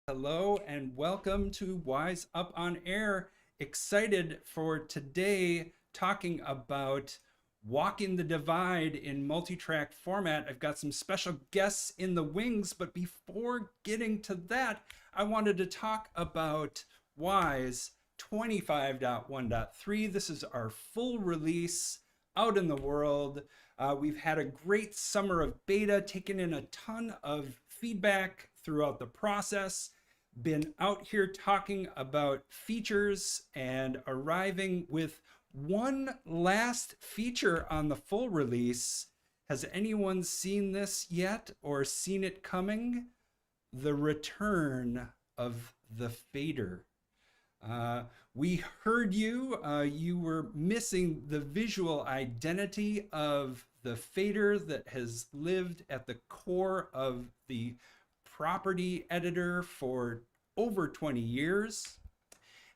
Hello and welcome to Wise Up on Air. Excited for today talking about walking the divide in multi-track format. I've got some special guests in the wings, but before getting to that, I wanted to talk about Wise 25.1.3. This is our full release out in the world. We've had a great summer of beta, taken in a ton of feedback throughout the process, been out here talking about features and arriving with one last feature on the full release. Has anyone seen this yet or seen it coming? The return of the fader. We heard you. You were missing the visual identity of the fader that has lived at the core of the property editor for over 20 years.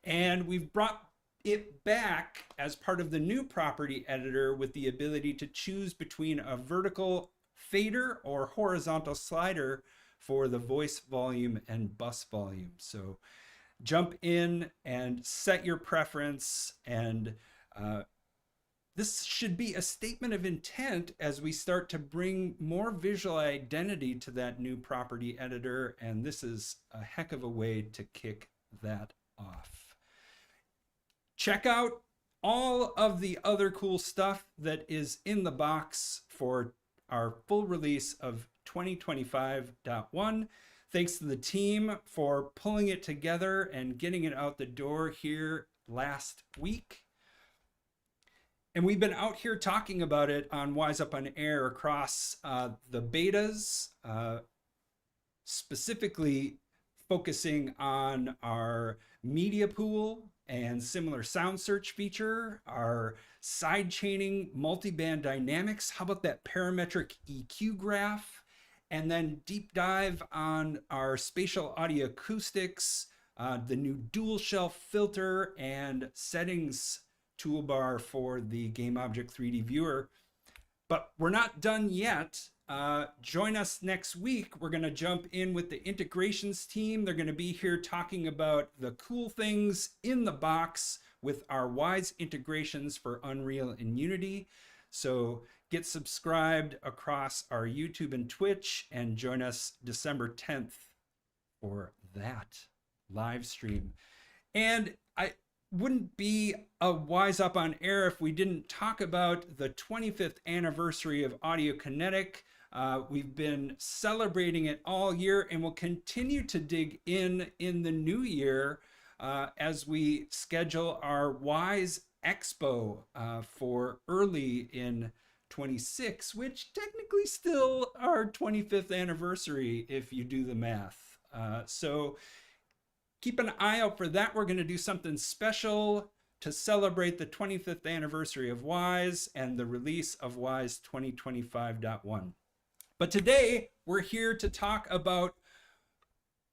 And we've brought it back as part of the new property editor with the ability to choose between a vertical fader or horizontal slider for the voice volume and bus volume. So jump in and set your preference, and this should be a statement of intent as we start to bring more visual identity to that new property editor, and this is a heck of a way to kick that off. Check out all of the other cool stuff that is in the box for our full release of 2025.1. Thanks to the team for pulling it together and getting it out the door here last week. And we've been out here talking about it on Wise Up on Air across the betas, specifically focusing on our media pool and similar sound search feature, our side chaining multiband dynamics. How about that parametric EQ graph? And then deep dive on our spatial audio acoustics, the new dual shelf filter and settings toolbar for the Game Object 3D viewer. But we're not done yet. Join us next week. We're going to jump in with the integrations team. They're going to be here talking about the cool things in the box with our Wise integrations for Unreal and Unity. So get subscribed across our YouTube and Twitch and join us December 10th for that live stream. And I wouldn't be a Wise Up on Air if we didn't talk about the 25th anniversary of Audiokinetic. We've been celebrating it all year and will continue to dig in the new year as we schedule our Wise Expo for early in 26, which technically still our 25th anniversary if you do the math. So keep an eye out for that. We're going to do something special to celebrate the 25th anniversary of Wise and the release of Wise 2025.1. But today we're here to talk about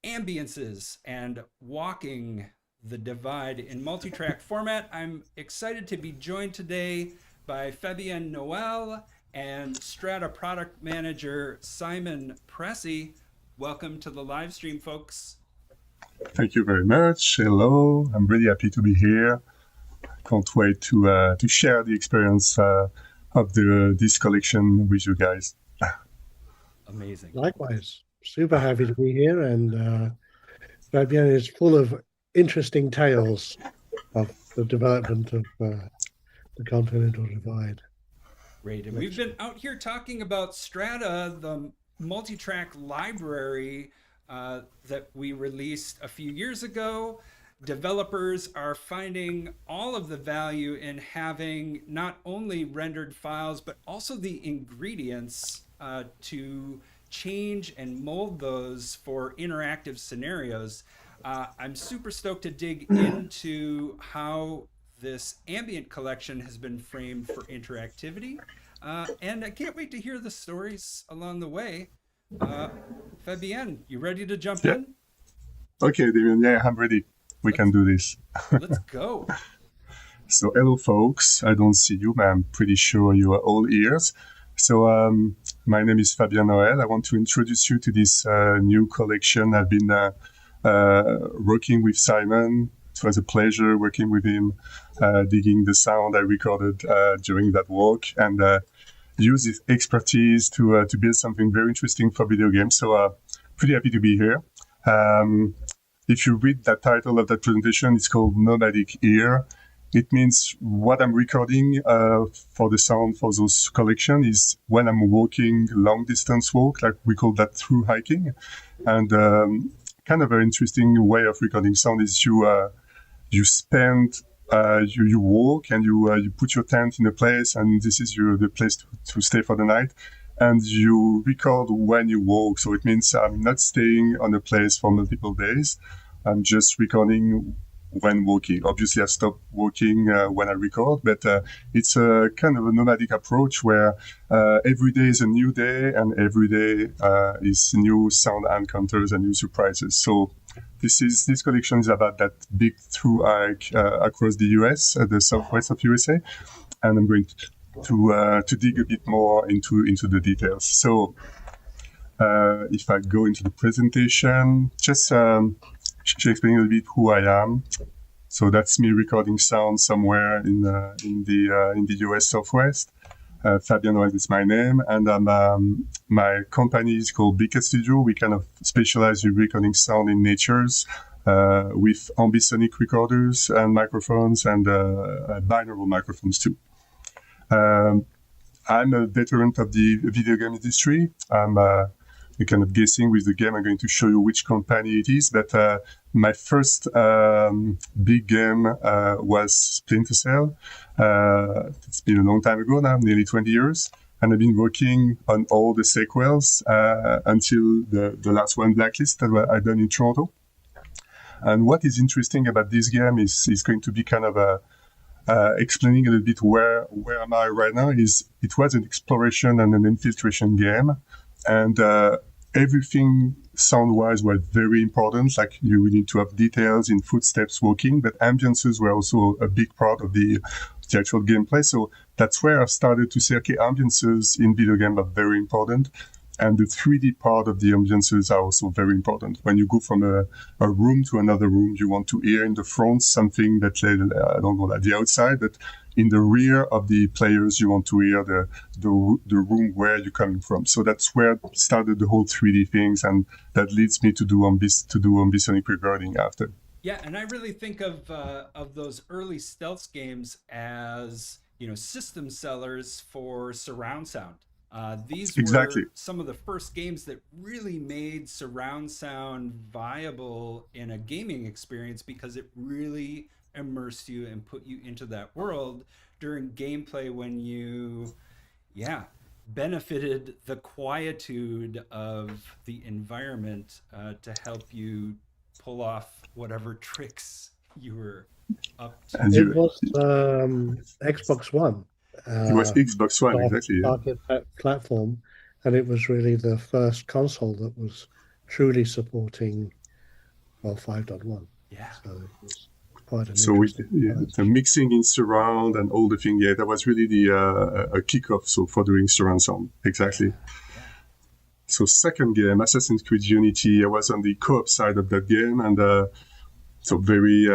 ambiances and walking the divide in multi-track format. I'm excited to be joined today by Fabien Noël and Strata product manager Simon Pressey. Welcome to the live stream, folks. Thank you very much. Hello, I'm really happy to be here. Can't wait to share the experience of this collection with you guys. Amazing. Likewise, super happy to be here, and Fabien is full of interesting tales of the development of the Continental Divide. Great, and we've been out here talking about Strata, the multi-track library that we released a few years ago. Developers are finding all of the value in having not only rendered files, but also the ingredients to change and mold those for interactive scenarios. I'm super stoked to dig into how this ambient collection has been framed for interactivity. And I can't wait to hear the stories along the way. Fabien, you ready to jump in? Okay, Damien, yeah, I'm ready. We can do this. Let's go. So hello, folks. I don't see you, but I'm pretty sure you are all ears. So my name is Fabien Noël. I want to introduce you to this new collection I've been working with Simon. It was a pleasure working with him, digging the sound I recorded during that walk, and use his expertise to build something very interesting for video games. So pretty happy to be here. If you read that title of that presentation, it's called Nomadic Ear. It means what I'm recording for the sound for those collection is when I'm walking long distance walk, like we call that through hiking. And kind of an interesting way of recording sound is you spend you walk and you put your tent in a place, and this is the place to stay for the night. And you record when you walk. So it means I'm not staying on a place for multiple days. I'm just recording when walking. Obviously, I stop walking when I record, but it's a kind of a nomadic approach where every day is a new day, and every day is new sound encounters and new surprises. So this collection is about that big through hike across the US, the southwest of USA, and I'm going to dig a bit more into the details. So if I go into the presentation, just explain a little bit who I am. So that's me recording sound somewhere in the US Southwest. Fabien Noël is my name, and my company is called Biquette Studio. We kind of specialize in recording sound in natures with ambisonic recorders and microphones and binaural microphones too. I'm a veteran of the video game industry. I'm kind of guessing with the game. I'm going to show you which company it is, but my first big game was Splinter Cell. It's been a long time ago now, nearly 20 years. And I've been working on all the sequels until the last one, Blacklist, that I done in Toronto. And what is interesting about this game is going to be kind of explaining a little bit where am I right now. It was an exploration and an infiltration game, and everything sound-wise was very important. Like you need to have details in footsteps walking, but ambiances were also a big part of the actual gameplay. So that's where I started to say, okay, ambiances in video game are very important. And the 3D part of the ambiances are also very important. When you go from a room to another room, you want to hear in the front something that, I don't know, at the outside, but in the rear of the players, you want to hear the room where you're coming from. So that's where it started the whole 3D things, and that leads me to do ambisonic recording after. Yeah, and I really think of those early stealth games as, system sellers for surround sound. These Exactly. were some of the first games that really made surround sound viable in a gaming experience because it really immersed you and put you into that world during gameplay when you, benefited the quietude of the environment to help you pull off whatever tricks you were up to. And It was Xbox One. It was Xbox One, exactly. Market platform, and it was really the first console that was truly supporting 5.1. Yeah. So it was quite an So with the mixing in surround and all the thing, that was really a kickoff. So for doing surround sound, exactly. Yeah. So second game, Assassin's Creed Unity. I was on the co-op side of that game, and so very.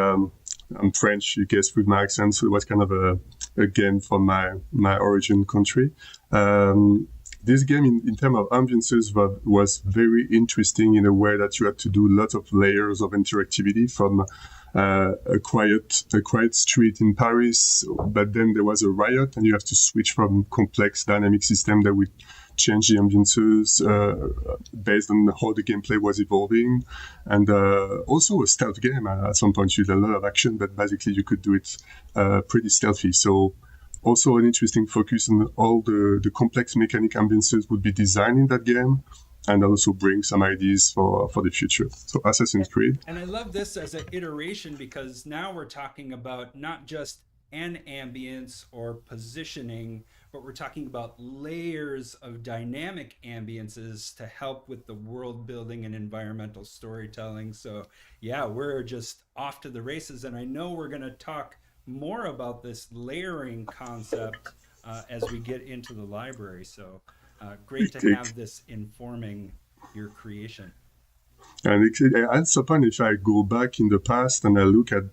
I'm French, you guess, with my accent, so it was kind of a game from my origin country. This game, in terms of ambiances, was very interesting in a way that you had to do lots of layers of interactivity from a quiet street in Paris, but then there was a riot, and you have to switch from complex dynamic system that would change the ambiances based on how the gameplay was evolving, and also a stealth game at some point with a lot of action, but basically you could do it pretty stealthy. So also an interesting focus on all the complex mechanic ambiances would be designed in that game, and also bring some ideas for the future. So Assassin's Creed. And I love this as an iteration because now we're talking about not just an ambience or positioning, but we're talking about layers of dynamic ambiances to help with the world building and environmental storytelling. So yeah, we're just off to the races. And I know we're going to talk more about this layering concept as we get into the library. So great to have this informing your creation. And at some point, if I go back in the past and I look at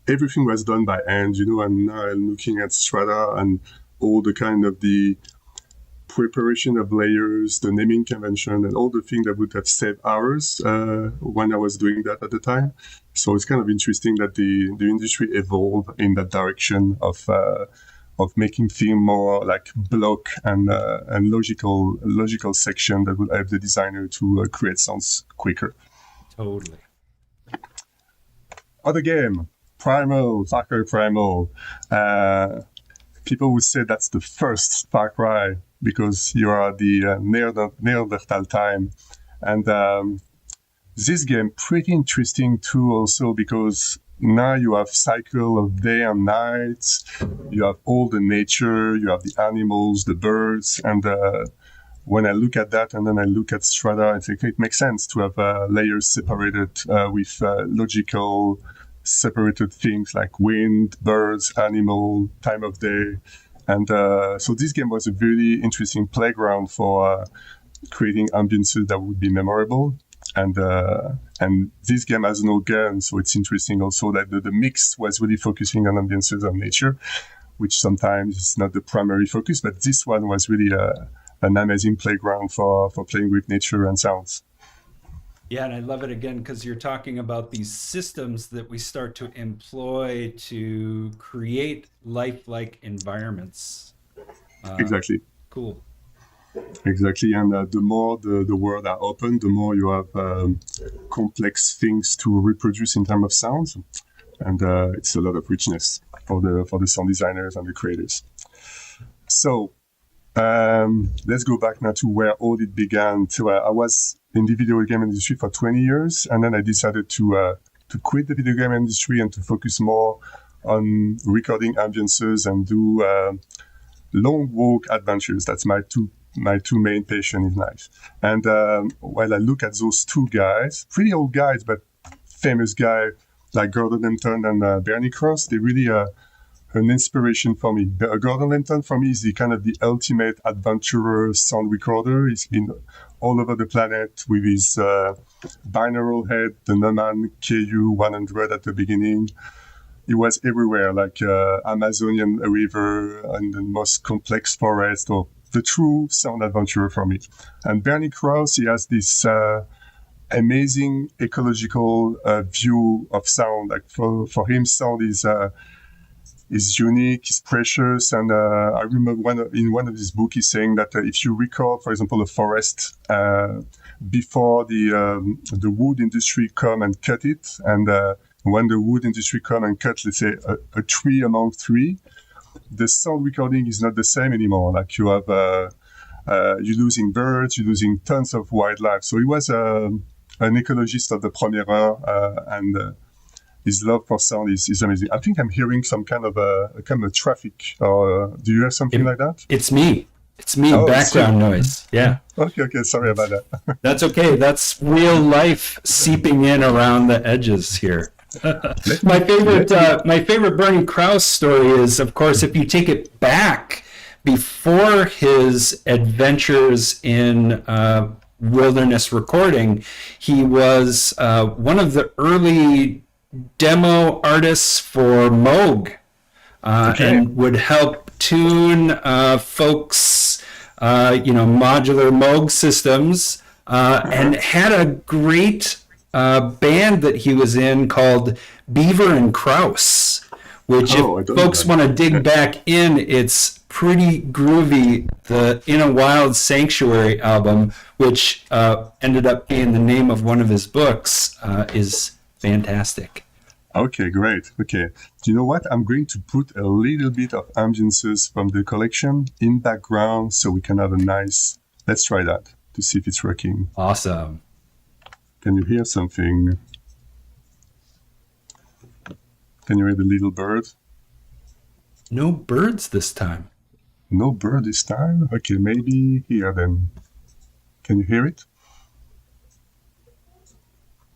everything was done by hand, and now I'm looking at Strata and all the kind of the preparation of layers, the naming convention, and all the things that would have saved hours when I was doing that at the time. So it's kind of interesting that the industry evolved in that direction of making things more like block and logical section that would help the designer to create sounds quicker. Totally. Other game, Primal, Far Cry Primal. People would say that's the first Far Cry because you are the Neanderthal time. And this game, pretty interesting too also because now you have cycle of day and night, you have all the nature, you have the animals, the birds, and when I look at that and then I look at Strata, I think it makes sense to have layers separated with logical separated things like wind, birds, animal, time of day. And so this game was a really interesting playground for creating ambiences that would be memorable. And this game has no gun, so it's interesting also that the mix was really focusing on ambiences and nature, which sometimes is not the primary focus, but this one was really an amazing playground for playing with nature and sounds. Yeah, and I love it again because you're talking about these systems that we start to employ to create lifelike environments. Exactly. Cool. Exactly, and the more the world are open, the more you have complex things to reproduce in terms of sounds, and it's a lot of richness for the sound designers and the creators. So let's go back now to where all it began. So I was in the video game industry for 20 years, and then I decided to quit the video game industry and to focus more on recording ambiences and do long walk adventures. That's my two main passions in life. And while I look at those two guys, pretty old guys, but famous guy like Gordon Linton and Bernie Cross, they really an inspiration for me. Gordon Linton for me is the kind of the ultimate adventurer sound recorder. He's been all over the planet with his binaural head, the Neumann KU100 at the beginning. He was everywhere, like Amazonian river and the most complex forest, or the true sound adventurer for me. And Bernie Krause, he has this amazing ecological view of sound. Like for him, sound is unique, is precious. And I remember in one of his books, he's saying that if you record, for example, a forest before the wood industry come and cut it, and when the wood industry come and cut, let's say, a tree among three, the sound recording is not the same anymore. Like you have, you're losing birds, you're losing tons of wildlife. So he was an ecologist of the première heure, and his love for sound is amazing. I think I'm hearing some kind of traffic. Or do you hear something like that? It's me. Oh, background noise. Yeah. Okay. Sorry about that. That's okay. That's real life seeping in around the edges here. My favorite Bernie Krause story is, of course, if you take it back before his adventures in wilderness recording, he was one of the early demo artists for Moog, and would help tune folks, modular Moog systems, and had a great band that he was in called Beaver and Krause, which if folks want to dig back in, it's pretty groovy. The In a Wild Sanctuary album, which ended up being the name of one of his books, is fantastic. Okay, great. Okay. Do you know what? I'm going to put a little bit of ambiences from the collection in background so we can have a nice... Let's try that to see if it's working. Awesome. Can you hear something? Can you hear the little bird? No birds this time. No bird this time? Okay, maybe here then. Can you hear it?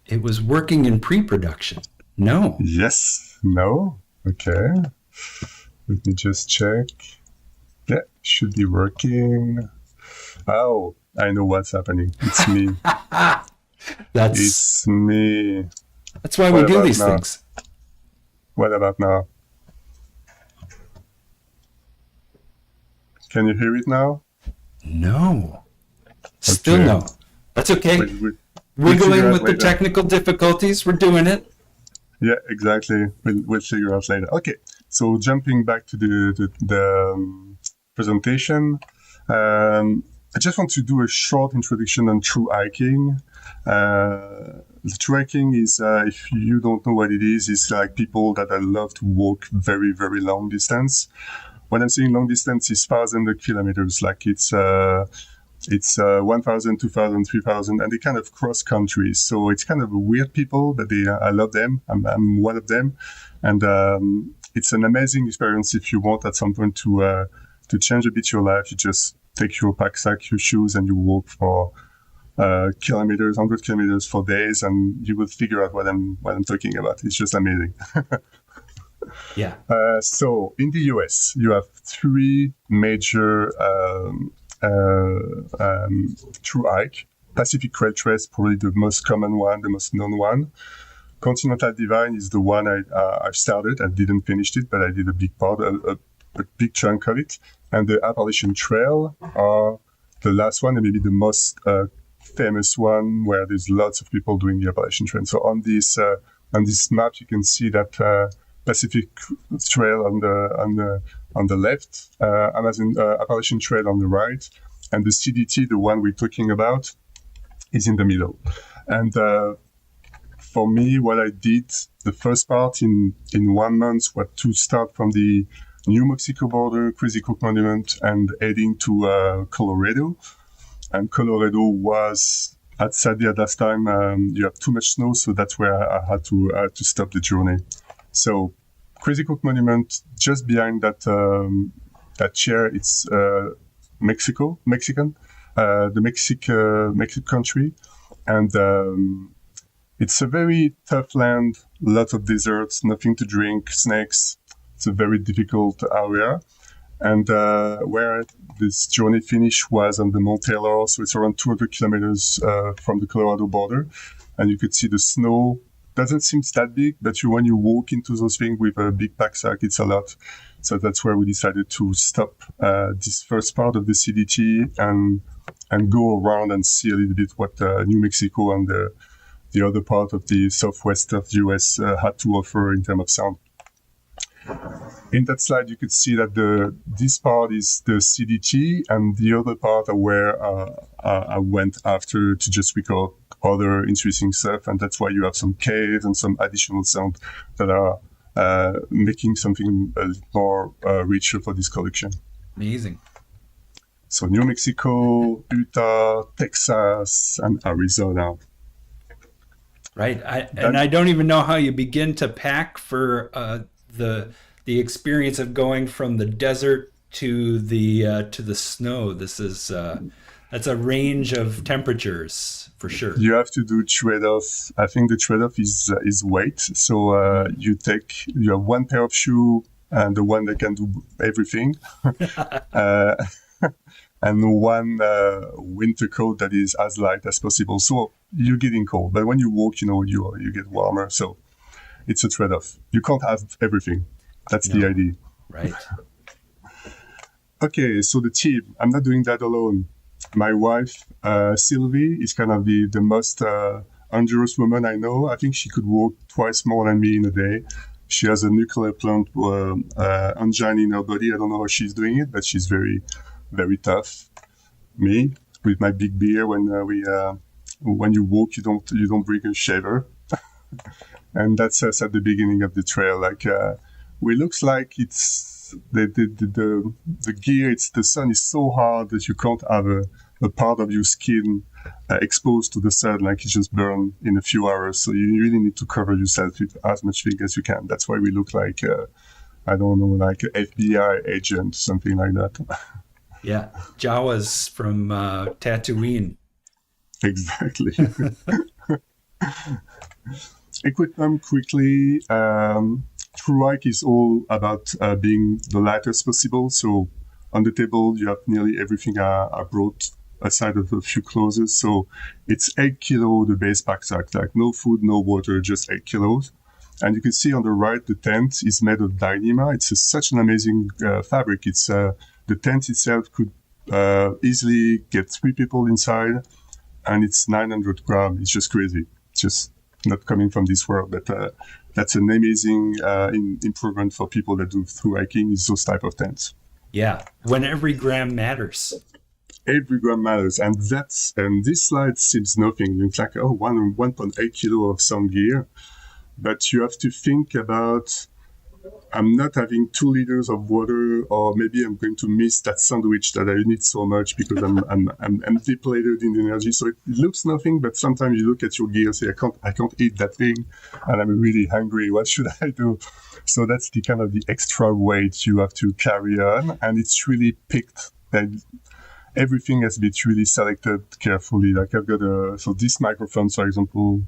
It was working in pre-production. No. Yes. No? Okay. Let me just check. Yeah, should be working. Oh, I know what's happening. It's me. That's me. That's why we do these things. What about now? Can you hear it now? No. Still Okay. no. That's okay. We'll Wiggling with the later. technical difficulties. We're doing it. Yeah, exactly. We'll figure out later. Okay, so jumping back to the presentation, I just want to do a short introduction on true hiking. The true hiking is, if you don't know what it is, it's like people that love to walk very, very long distance. When I'm saying long distance, it's 1,000 kilometers, like it's 1,000, 2,000, 3,000, and they kind of cross countries. So it's kind of weird people, but I love them. I'm one of them. And it's an amazing experience if you want at some point to change a bit your life. You just take your pack-sack, your shoes, and you walk for kilometers, 100 kilometers for days, and you will figure out what I'm talking about. It's just amazing. Yeah. So in the US, you have three major true hike. Pacific Crest Trace, probably the most common one, the most known one. Continental Divide is the one I've started. I didn't finish it, but I did a big part, a big chunk of it. And the Appalachian Trail are the last one, and maybe the most famous one, where there's lots of people doing the Appalachian Trail. So on this map, you can see that Pacific Trail on the left, Appalachian Trail on the right, and the CDT, the one we're talking about, is in the middle. And for me, what I did, the first part in 1 month was to start from the New Mexico border, Crazy Cook Monument, and heading to Colorado. And Colorado was, sadly at that time, you have too much snow, so that's where I had to stop the journey. So Crazy Cook Monument, just behind that chair, it's Mexican, the Mexican country, and it's a very tough land, lots of deserts, nothing to drink, snakes. It's a very difficult area, and where this journey finished was on the Mount Taylor, so it's around 200 kilometers from the Colorado border, and you could see the snow. Doesn't seem that big, but when you walk into those things with a big pack-sack, it's a lot. So that's where we decided to stop this first part of the CDT and go around and see a little bit what New Mexico and the other part of the southwest of the US had to offer in terms of sound. In that slide, you could see that this part is the CDT, and the other part are where I went after to just record other interesting stuff, and that's why you have some caves and some additional sound that are making something a little more richer for this collection. Amazing. So New Mexico, Utah, Texas, and Arizona. Right. I don't even know how you begin to pack for the experience of going from the desert to the snow. This is that's a range of temperatures for sure. You have to do trade-off. I think the trade-off is weight. So you have one pair of shoe and the one that can do everything, and one winter coat that is as light as possible. So you're getting cold, but when you walk, you get warmer. So it's a trade-off. You can't have everything. That's the idea. Right. Okay, so the team. I'm not doing that alone. My wife, Sylvie, is kind of the most dangerous woman I know. I think she could walk twice more than me in a day. She has a nuclear plant engine in her body. I don't know how she's doing it, but she's very, very tough. Me, with my big beer, when you walk, you don't bring a shaver, and that's us at the beginning of the trail. Like, it looks like it's the gear. The sun is so hard that you can't have a part of your skin exposed to the sun, like it just burn in a few hours. So you really need to cover yourself with as much thing as you can. That's why we look like I don't know, like an FBI agent, something like that. Yeah, Jawas from Tatooine. Exactly. Equipment quickly. True hike is all about being the lightest possible. So on the table, you have nearly everything I brought aside of a few clothes. So it's 8 kilo, the base pack sack, like no food, no water, just 8 kilos. And you can see on the right, the tent is made of Dyneema. It's such an amazing fabric. It's the tent itself could easily get 3 people inside, and it's 900 grams. It's just crazy. It's just not coming from this world, but that's an amazing improvement for people that do through hiking, is those type of tents. Yeah, when every gram matters. Every gram matters, and this slide seems nothing. It's like 1.8 kilo of sound gear, but you have to think about, I'm not having 2 liters of water, or maybe I'm going to miss that sandwich that I need so much because I'm depleted in energy. So it looks nothing, but sometimes you look at your gear and say, I can't eat that thing, and I'm really hungry. What should I do? So that's the kind of the extra weight you have to carry on, and it's really picked. And everything has been really selected carefully. Like I've got so this microphone, for example,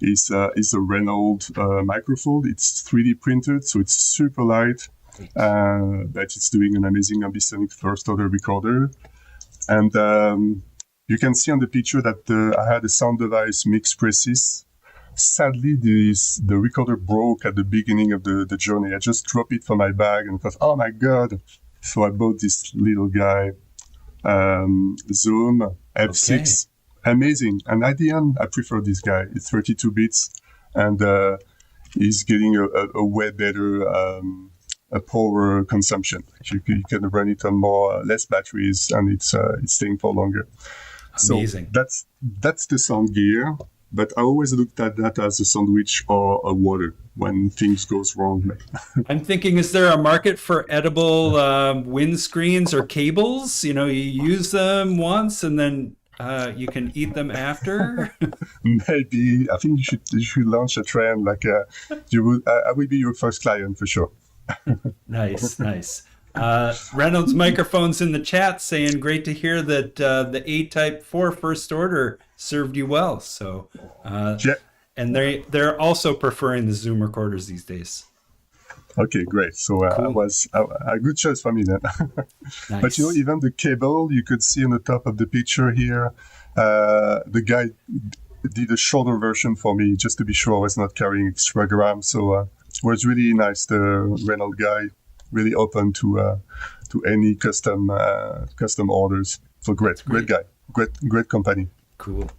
is a Reynolds microphone. It's 3D printed, so it's super light, but it's doing an amazing ambisonic first order recorder. And you can see on the picture that I had a sound device mixed Pressey. Sadly, the recorder broke at the beginning of the journey. I just dropped it from my bag and thought, oh my God. So I bought this little guy, Zoom F6. Okay. Amazing. And at the end, I prefer this guy. It's 32 bits, and he's getting a way better a power consumption. You can run it on less batteries, and it's staying for longer. Amazing. So that's the sound gear. But I always looked at that as a sandwich or a water when things goes wrong. I'm thinking, is there a market for edible windscreens or cables? You know, you use them once and then you can eat them after. Maybe. I think you should launch a trend. Like I will be your first client for sure. Nice. Reynolds microphones in the chat saying, great to hear that the A-Type 4 first order served you well. So, yeah. And they're also preferring the Zoom recorders these days. Okay, great. So cool. I was a good choice for me then. Nice. But you know, even the cable, you could see on the top of the picture here, the guy did a shorter version for me just to be sure I was not carrying extra grams. So it was really nice. The Reynolds guy really open to any custom orders. So great guy, great company. Cool.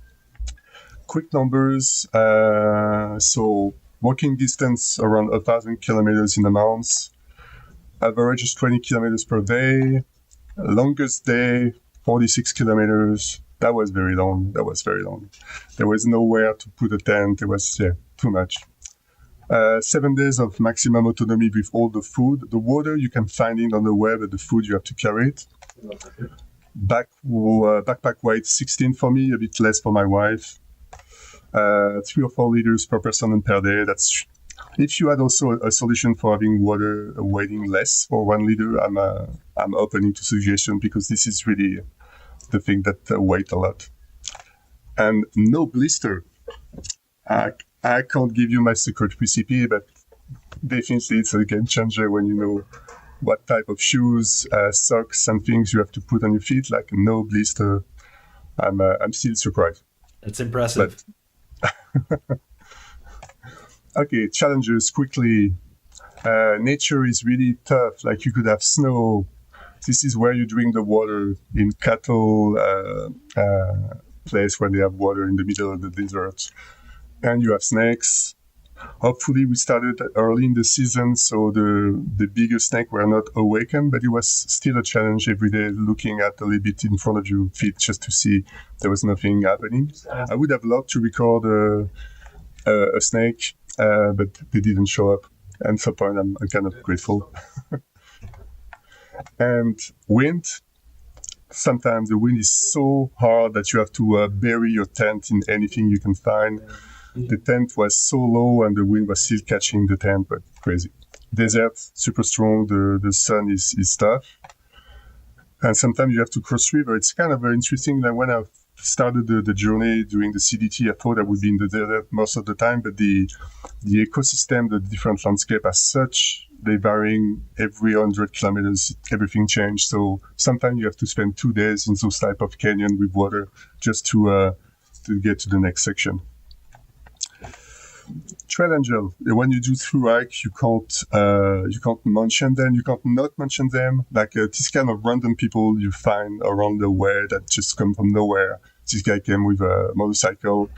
Quick numbers. So walking distance around 1,000 kilometers in a month. Average is 20 kilometers per day. Longest day 46 kilometers. That was very long. There was nowhere to put a tent. It was too much. 7 days of maximum autonomy with all the food. The water you can find it on the web, but the food you have to carry it. Backpack weight 16 for me, a bit less for my wife. 3 or 4 liters per person and per day. That's if you had also a solution for having water weighing less for 1 liter. I'm opening to suggestion because this is really the thing that weight a lot. And no blister. I can't give you my secret recipe, but definitely it's a game changer when you know what type of shoes, socks, and things you have to put on your feet. Like no blister. I'm still surprised. That's impressive. Okay, challenges quickly. Nature is really tough. Like you could have snow. This is where you drink the water in cattle place where they have water in the middle of the desert. And you have snakes. Hopefully we started early in the season, so the bigger snake were not awakened, but it was still a challenge every day looking at a little bit in front of your feet just to see there was nothing happening. I would have loved to record a snake, but they didn't show up. And for point, I'm kind of grateful. And wind. Sometimes the wind is so hard that you have to bury your tent in anything you can find. The tent was so low and the wind was still catching the tent, but crazy. Desert, super strong. The sun is tough. And sometimes you have to cross river. It's kind of very interesting that when I started the journey doing the CDT, I thought I would be in the desert most of the time, but the ecosystem, the different landscape as such, they varying every 100 kilometers, everything changed. So sometimes you have to spend 2 days in those type of canyon with water just to get to the next section. Trail angel. When you do through hike, you can't mention them. You can't not mention them. Like this kind of random people you find around the way that just come from nowhere. This guy came with a motorcycle,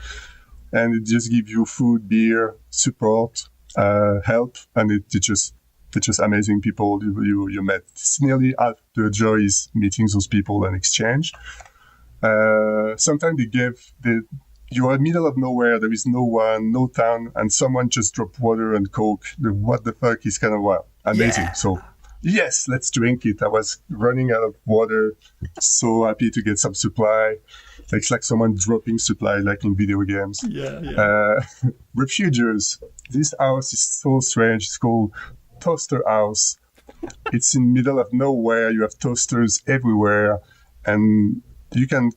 and it just gives you food, beer, support, help, and they're just amazing people you met. It's nearly half the joy is meeting those people and exchange. Sometimes you are in the middle of nowhere, there is no one, no town, and someone just dropped water and Coke. What the fuck is kind of amazing. Yeah. So, yes, let's drink it. I was running out of water, so happy to get some supply. It's like someone dropping supply like in video games. Yeah. Refugiers. This house is so strange. It's called Toaster House. It's in the middle of nowhere. You have toasters everywhere, and you can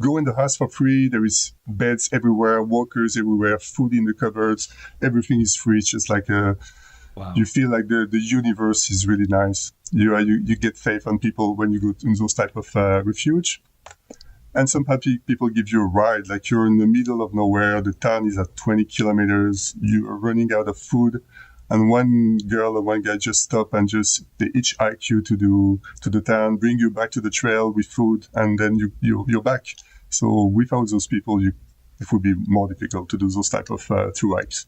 go in the house for free. There is beds everywhere, walkers everywhere, food in the cupboards. Everything is free. It's just like you feel like the universe is really nice. You get faith on people when you go in those type of refuge. And some people give you a ride. Like you're in the middle of nowhere. The town is at 20 kilometers. You are running out of food. And one girl or one guy just stop and they each hike you to the town, bring you back to the trail with food, and then you're back. So without those people, it would be more difficult to do those type of through hikes.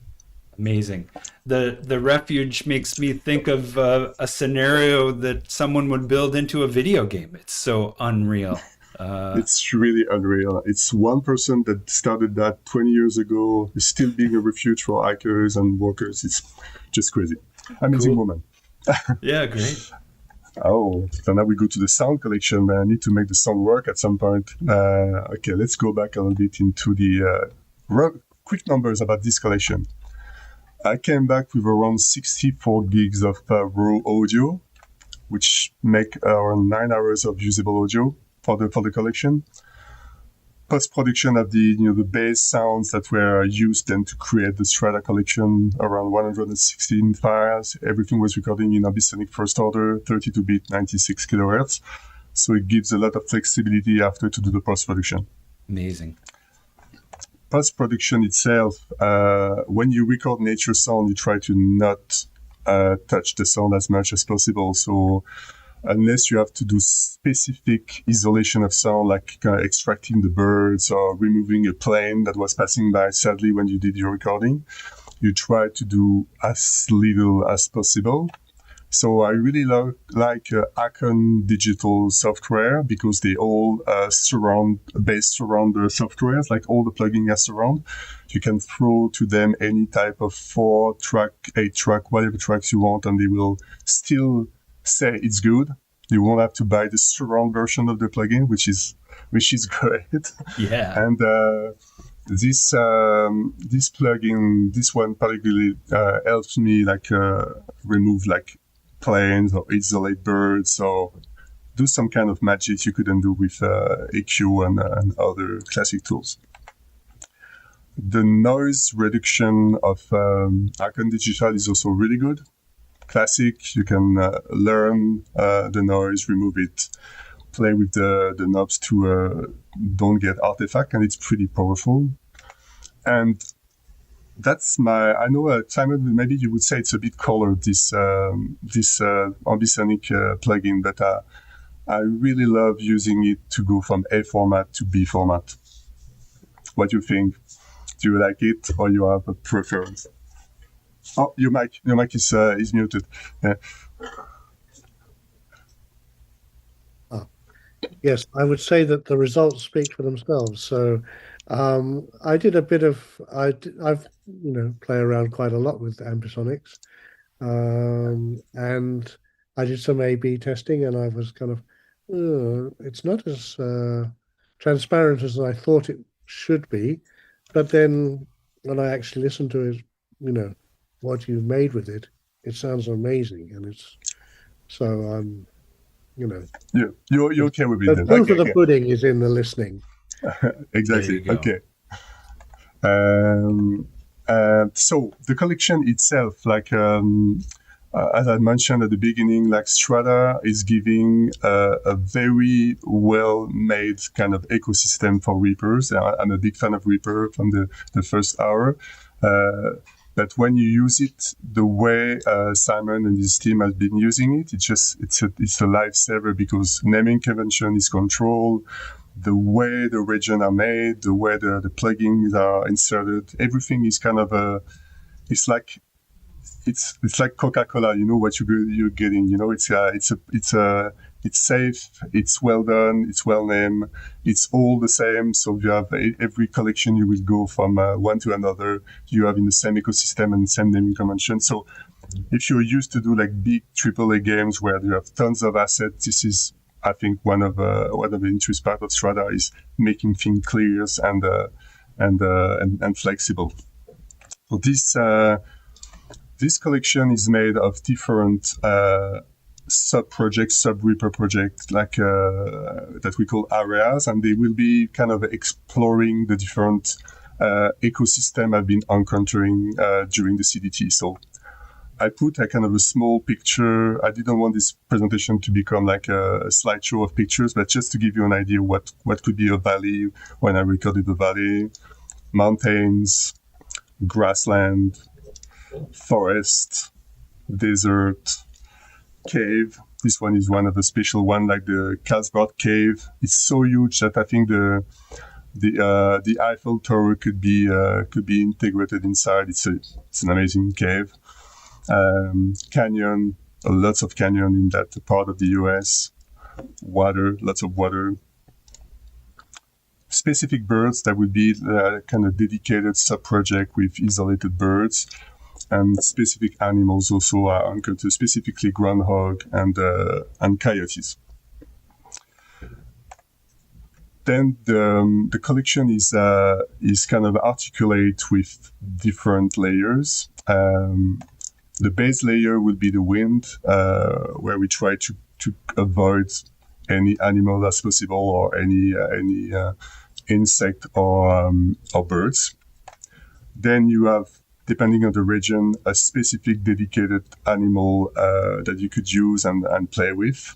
Amazing. The refuge makes me think of a scenario that someone would build into a video game. It's so unreal. It's really unreal. It's one person that started that 20 years ago, is still being a refuge for hikers and walkers. It's just crazy. Amazing woman. Yeah, great. Oh, so now we go to the sound collection, but I need to make the sound work at some point. Okay, let's go back a little bit into the quick numbers about this collection. I came back with around 64 gigs of raw audio, which make around 9 hours of usable audio for the collection. Post-production of the bass sounds that were used then to create the Strata collection, around 116 files. Everything was recording in ambisonic first order, 32-bit, 96 kilohertz. So it gives a lot of flexibility after to do the post-production. Amazing. Post-production itself, when you record nature sound, you try to not touch the sound as much as possible. So unless you have to do specific isolation of sound, like extracting the birds or removing a plane that was passing by, sadly, when you did your recording, you try to do as little as possible. So I really like Acon digital software because they all based around the softwares, like all the plugins are surround. You can throw to them any type of 4-track, 8-track, whatever tracks you want, and they will still say it's good. You won't have to buy the surround version of the plugin, which is great. Yeah. And this plugin, this one particularly helps me remove planes or isolate birds or do some kind of magic you couldn't do with EQ and other classic tools. The noise reduction of Acon Digital is also really good. Classic, you can learn the noise, remove it, play with the knobs to don't get artifact, and it's pretty powerful. And that's I know, Simon, maybe you would say it's a bit colored, this ambisonic plugin, but I really love using it to go from A format to B format. What do you think? Do you like it, or you have a preference? Oh, your mic is muted. Yes, I would say that the results speak for themselves. So I did a bit of I've play around quite a lot with ambisonics, and I did some A/B testing, and I was kind of it's not as transparent as I thought it should be. But then when I actually listened to it, what you've made with it, it sounds amazing, and it's so you know. Yeah, you're okay with it The then. proof Okay, of the okay. pudding is in the listening. Exactly. There you go. Okay. So the collection itself, like as I mentioned at the beginning, like Strata is giving a very well-made kind of ecosystem for Reapers. I'm a big fan of Reaper from the first hour. But when you use it the way Simon and his team have been using it, it's a lifesaver, because naming convention is controlled, the way the regions are made, the way the plugins are inserted, everything is kind of it's like Coca-Cola. You know what you're getting. You know, it's safe, it's well done, it's well named, it's all the same. So you have every collection you will go from one to another. You have in the same ecosystem and same naming convention. So if you're used to do like big AAA games where you have tons of assets, this is, I think, one of the interesting part of Strata is making things clear and flexible. So this collection is made of different sub-projects, sub-Reaper projects, like that we call areas, and they will be kind of exploring the different ecosystem I've been encountering during the CDT. So I put a kind of a small picture. I didn't want this presentation to become like a slideshow of pictures, but just to give you an idea what could be a valley when I recorded the valley, mountains, grassland, forest, desert, cave. This one is one of the special one, like the Carlsbad cave. It's so huge that I think the Eiffel Tower could be integrated inside. It's an amazing cave. Canyon, lots of canyon in that part of the US. Water, lots of water. Specific birds, that would be kind of dedicated sub-project with isolated birds. And specific animals also are encountered, specifically groundhog and coyotes. Then the collection is kind of articulate with different layers. The base layer will be the wind, where we try to avoid any animal as possible, or any insect or birds. Then you have, depending on the region, a specific dedicated animal that you could use and play with,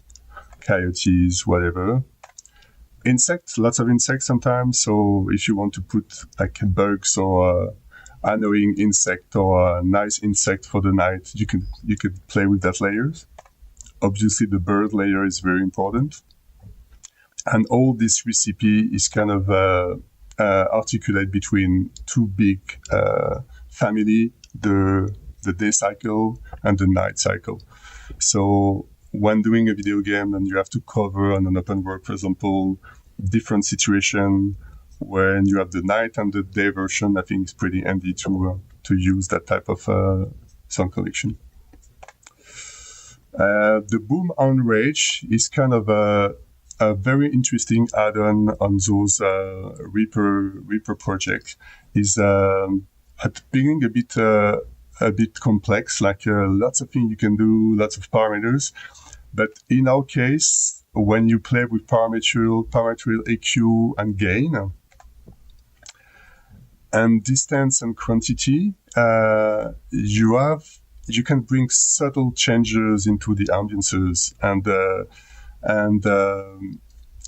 coyotes, whatever. Insects, lots of insects sometimes. So if you want to put like bugs or annoying insect or a nice insect for the night, you could play with that layers. Obviously, the bird layer is very important. And all this recipe is kind of articulate between two big family, the day cycle and the night cycle. So when doing a video game and you have to cover on an open world, for example, different situation when you have the night and the day version, I think it's pretty handy to use that type of sound collection. The Boom on Rage is kind of a very interesting add-on on those Reaper projects. Is at the beginning a bit complex, like lots of things you can do, lots of parameters. But in our case, when you play with parametric EQ and gain, and distance and quantity, you can bring subtle changes into the ambiances, and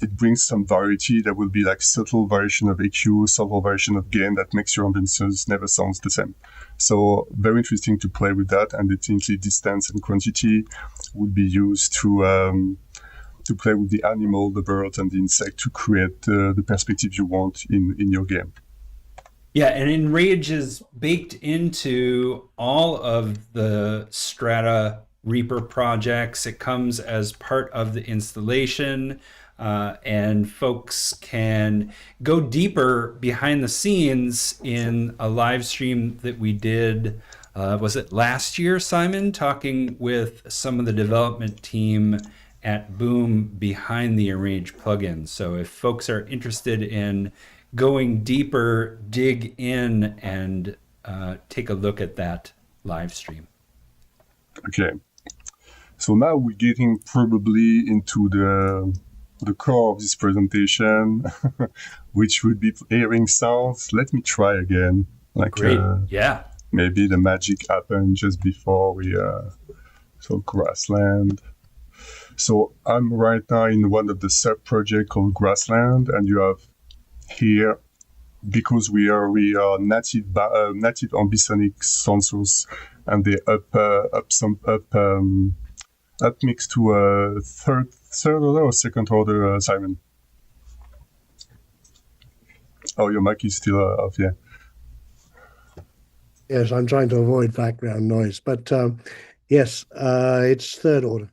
it brings some variety. That will be like subtle variation of EQ, subtle variation of gain that makes your ambiances never sounds the same. So very interesting to play with that, and definitely distance and quantity would be used to play with the animal, the bird, and the insect to create the perspective you want in your game. Yeah, and Enrage is baked into all of the Strata Reaper projects. It comes as part of the installation, and folks can go deeper behind the scenes in a live stream that we did, was it last year, Simon? Talking with some of the development team at Boom behind the Enrage plugin. So if folks are interested in going deeper, dig in and take a look at that live stream. Okay. So now we're getting probably into the core of this presentation, which would be hearing sounds. Let me try again. Great. Yeah. Maybe the magic happened just before we so grassland. So I'm right now in one of the sub-projects called Grassland, and you have here, because we are native ambisonic sound source, and they up mixed to a third order or second order siren. Oh, your mic is still off, yeah. Yes, I'm trying to avoid background noise, but yes, it's third order.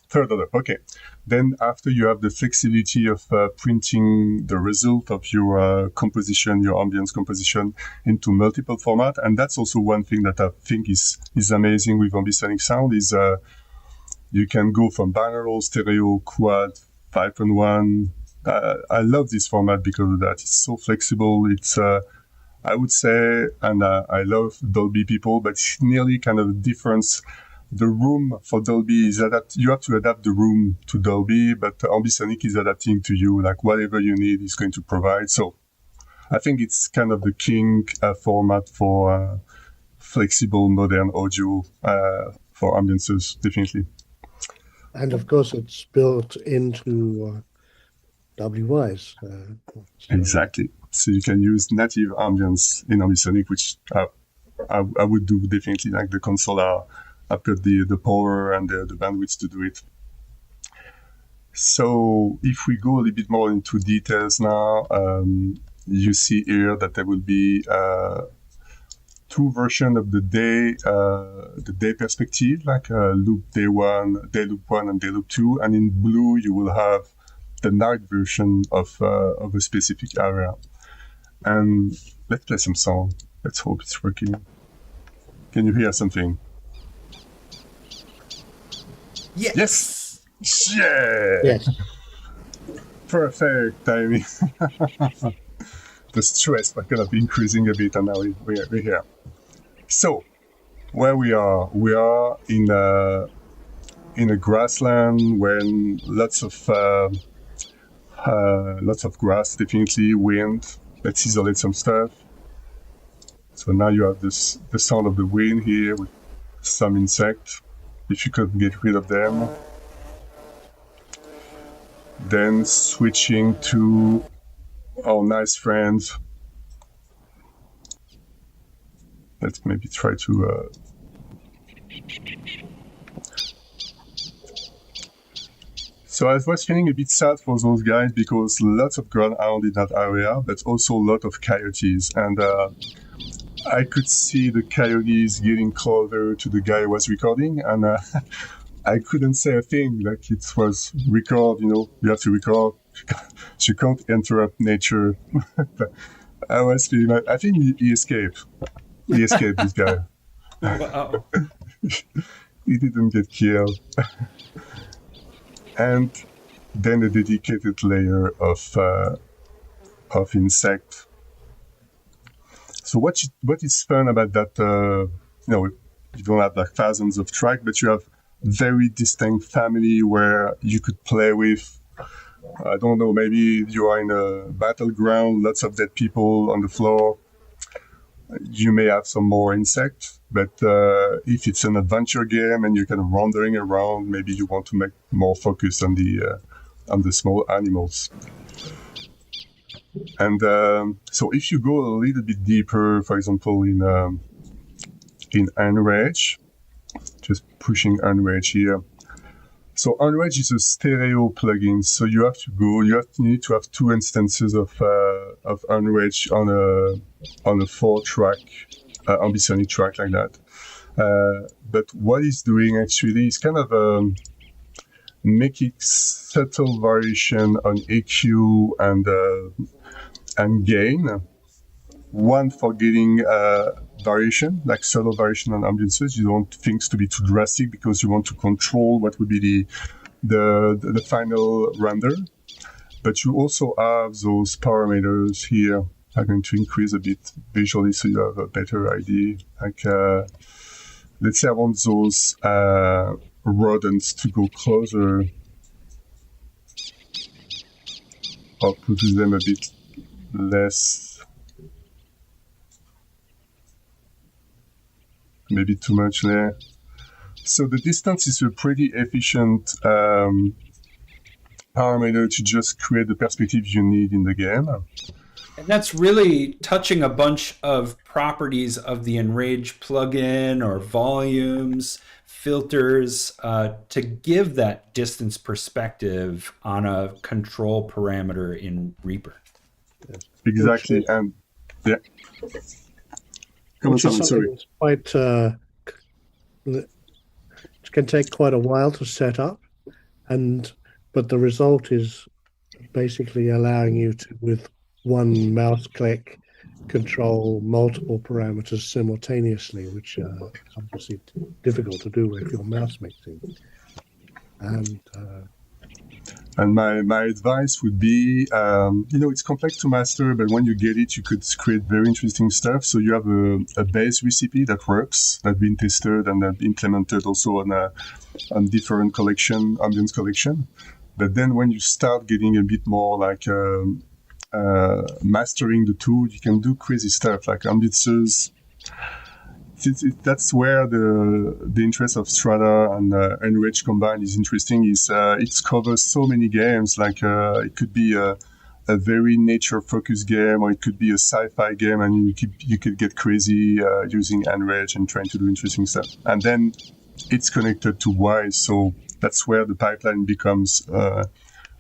Third order, okay. Then after you have the flexibility of printing the result of your composition, your ambience composition into multiple format. And that's also one thing that I think is amazing with ambisonic sound is you can go from binaural, stereo, quad, 5.1. I love this format because of that. It's so flexible. It's, I would say, and I love Dolby people, but it's nearly kind of a difference. The room for Dolby is you have to adapt the room to Dolby, but ambisonic is adapting to you, like whatever you need is going to provide. So I think it's kind of the king format for flexible modern audio for ambiances, definitely. And of course, it's built into Wwise. Exactly. So you can use native ambience in ambisonic, which I would do definitely, like the console I've got the power and the bandwidth to do it. So if we go a little bit more into details now, you see here that there will be two versions of the day perspective, like loop day loop one, and day loop two. And in blue, you will have the night version of a specific area. And let's play some song. Let's hope it's working. Can you hear something? Yes. Yeah. Yes. Perfect timing. The stress was kind of increasing a bit, and now we're here. So, where we are in a grassland when lots of grass, definitely wind. Let's isolate some stuff. So now you have the sound of the wind here with some insect. If you could get rid of them. Then switching to our nice friends. Let's maybe try to... So I was feeling a bit sad for those guys because lots of greyhound in that area, but also a lot of coyotes. And I could see the coyotes getting closer to the guy who was recording, and I couldn't say a thing. Like, it was record, you have to record. You can't interrupt nature. I was feeling like, I think he escaped. He escaped, this guy. Wow. He didn't get killed. And then a dedicated layer of insect. So what is fun about that? You don't have like thousands of tracks, but you have very distinct family where you could play with. I don't know, maybe you are in a battleground, lots of dead people on the floor. You may have some more insects, but if it's an adventure game and you're kind of wandering around, maybe you want to make more focus on the small animals. And so if you go a little bit deeper, for example, in Enrage, just pushing Enrage here. So Enrage is a stereo plugin, so you need to have two instances of Enrage on a 4-track ambisonic track like that. But what it's doing actually is kind of making subtle variation on EQ and gain. One for getting variation, like subtle variation on ambiances. You don't want things to be too drastic because you want to control what would be the final render. But you also have those parameters here are going to increase a bit visually so you have a better idea. Like, let's say I want those rodents to go closer, or put them a bit less, maybe too much there. So the distance is a pretty efficient parameter to just create the perspective you need in the game. And that's really touching a bunch of properties of the Enrage plugin or volumes, filters, to give that distance perspective on a control parameter in Reaper. Exactly, and yeah. Come on, Simon, sorry. It's quite, it can take quite a while to set up, but the result is basically allowing you to, with one mouse click, control multiple parameters simultaneously, which is obviously difficult to do if you're mouse mixing. And my advice would be, it's complex to master, but when you get it, you could create very interesting stuff. So you have a base recipe that works, that's been tested and implemented also on different ambience collection. But then when you start getting a bit more like mastering the tool, you can do crazy stuff like ambiances. That's where the interest of Strata and Enrage combined is interesting. It covers so many games. Like it could be a very nature-focused game, or it could be a sci-fi game, and you could get crazy using Enrage and trying to do interesting stuff. And then it's connected to Wwise, so that's where the pipeline becomes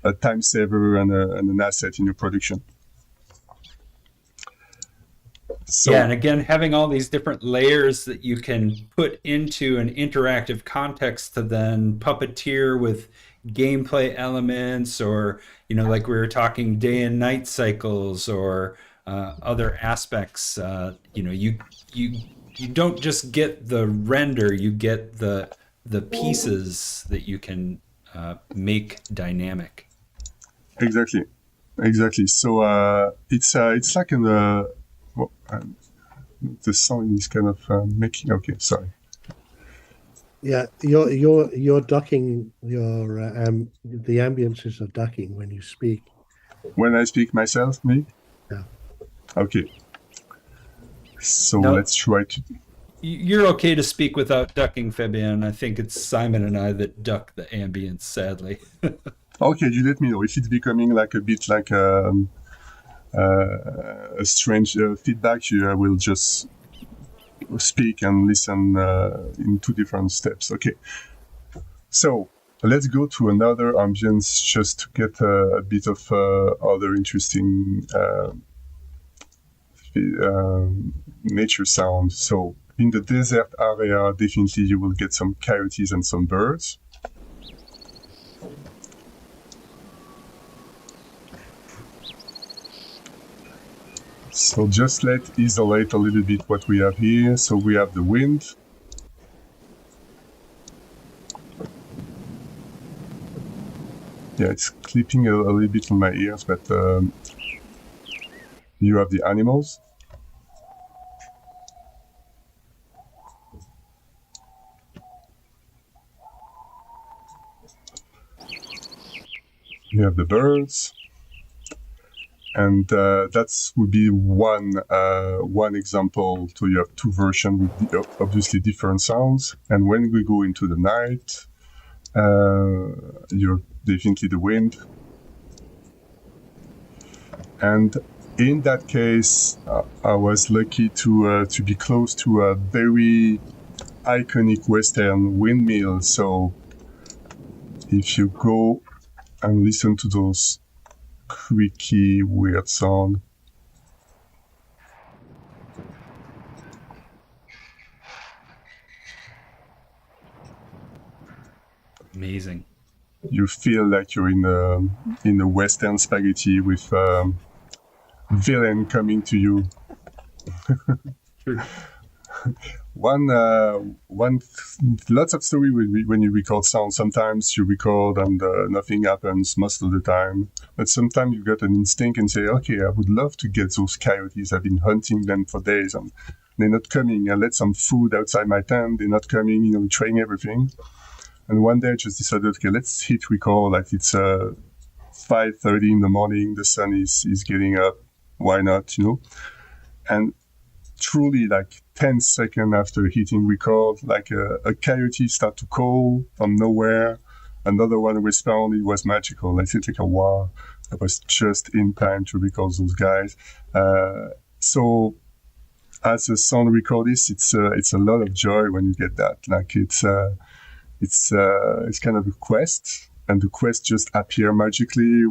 a time saver and an asset in your production. So, yeah, and again, having all these different layers that you can put into an interactive context to then puppeteer with gameplay elements, or like we were talking day and night cycles, or other aspects. You don't just get the render; you get the pieces that you can make dynamic. Exactly. So it's like in the sound is kind of making. Okay, sorry. Yeah, you're ducking the ambiances are ducking when you speak. When I speak myself, me? Yeah. Okay. So No. Let's try to. You're okay to speak without ducking, Fabien. I think it's Simon and I that duck the ambience, sadly. Okay, you let me know if it's becoming like a bit like a strange feedback. I will just speak and listen in two different steps. Okay, so let's go to another ambience just to get a bit of other interesting nature sound. So in the desert area, definitely you will get some coyotes and some birds. So just let's isolate a little bit what we have here. So we have the wind. Yeah, it's clipping a little bit in my ears, but you have the animals. You have the birds. And that would be one example. So you have two versions with obviously different sounds. And when we go into the night, you're definitely the wind. And in that case, I was lucky to be close to a very iconic Western windmill. So if you go and listen to those creaky, weird sound. Amazing. You feel like you're in a Western spaghetti with villain coming to you. Lots of story when you record sound. Sometimes you record and nothing happens most of the time. But sometimes you got an instinct and say, okay, I would love to get those coyotes. I've been hunting them for days and they're not coming. I let some food outside my tent. They're not coming, trying everything. And one day I just decided, okay, let's hit record. Like it's 5:30 in the morning. The sun is getting up. Why not, And truly, like 10 seconds after hitting record, like a coyote start to call from nowhere. Another one respond. It was magical. I think like a wow. I was just in time to record those guys. So as a sound recordist, it's a lot of joy when you get that. Like it's kind of a quest, and the quest just appear magically.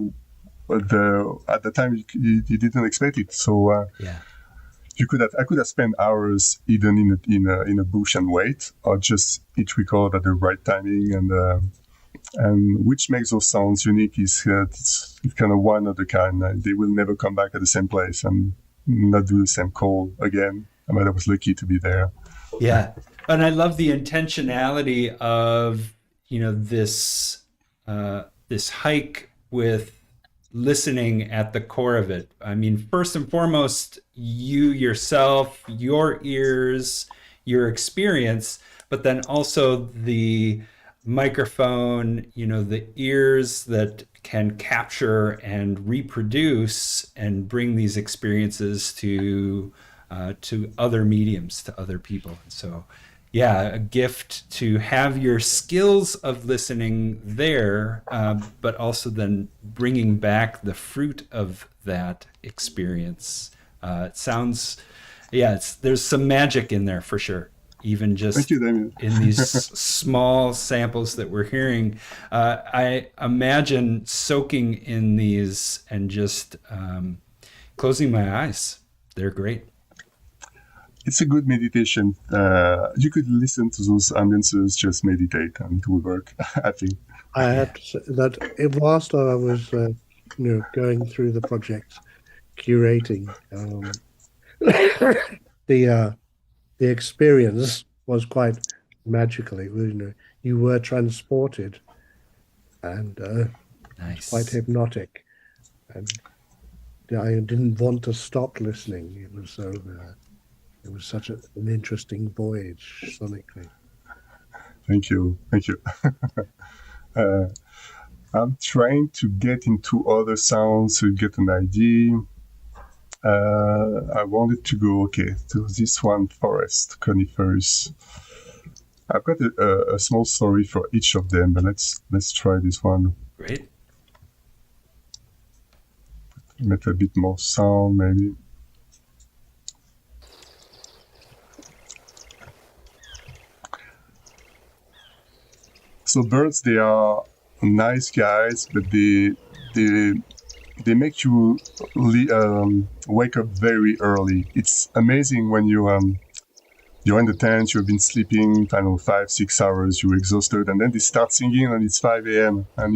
At the time you didn't expect it. So I could have spent hours hidden in a bush and wait, or just hit record at the right timing, and which makes those sounds unique is it's kind of one of the kind. They will never come back at the same place and not do the same call again. I mean, I was lucky to be there. Yeah, and I love the intentionality of this hike with listening at the core of it. I mean, first and foremost, you yourself, your ears, your experience, but then also the microphone, the ears that can capture and reproduce and bring these experiences to other mediums, to other people. And so, yeah, a gift to have your skills of listening there, but also then bringing back the fruit of that experience. It sounds, there's some magic in there for sure. Even just Thank you, Damien. in these small samples that we're hearing, I imagine soaking in these and just closing my eyes. They're great. It's a good meditation. You could listen to those ambiances, just meditate, and it will work, I think. I had to say that whilst I was, going through the project, curating, the experience was quite magical. It was, you were transported, and Nice. quite hypnotic, and I didn't want to stop listening. It was so. It was such an interesting voyage sonically. Thank you. I'm trying to get into other sounds to get an idea. I wanted to go to this one, forest, conifers. I've got a small story for each of them, but let's try this one. Great. Make a bit more sound, maybe. So birds, they are nice guys, but they make you wake up very early. It's amazing when you're in the tent, you've been sleeping, 5-6 hours, you're exhausted, and then they start singing and it's 5 a.m. And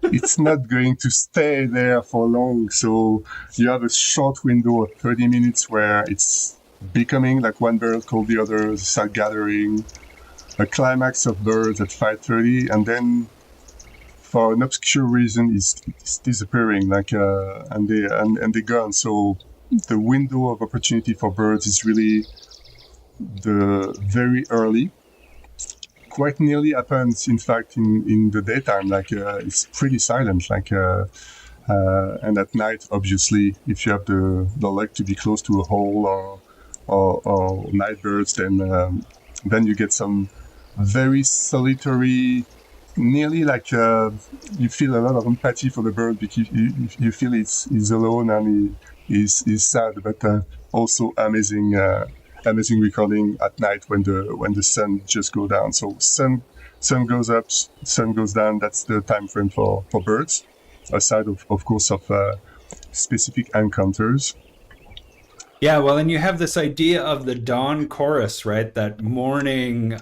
it's not going to stay there for long. So you have a short window of 30 minutes where it's becoming like one bird called the other, they start gathering. A climax of birds at 5:30, and then for an obscure reason it's disappearing, and they're gone. So the window of opportunity for birds is really the very early. Quite nearly happens, in fact, in the daytime. It's pretty silent. And at night, obviously, if you have the luck to be close to a hole or night birds, then you get some very solitary, nearly you feel a lot of empathy for the bird because you feel he's alone and he's sad, but also amazing recording at night when the sun just goes down. So sun goes up, sun goes down. That's the time frame for birds, aside of course of specific encounters. Yeah, well, and you have this idea of the dawn chorus, right? That morning,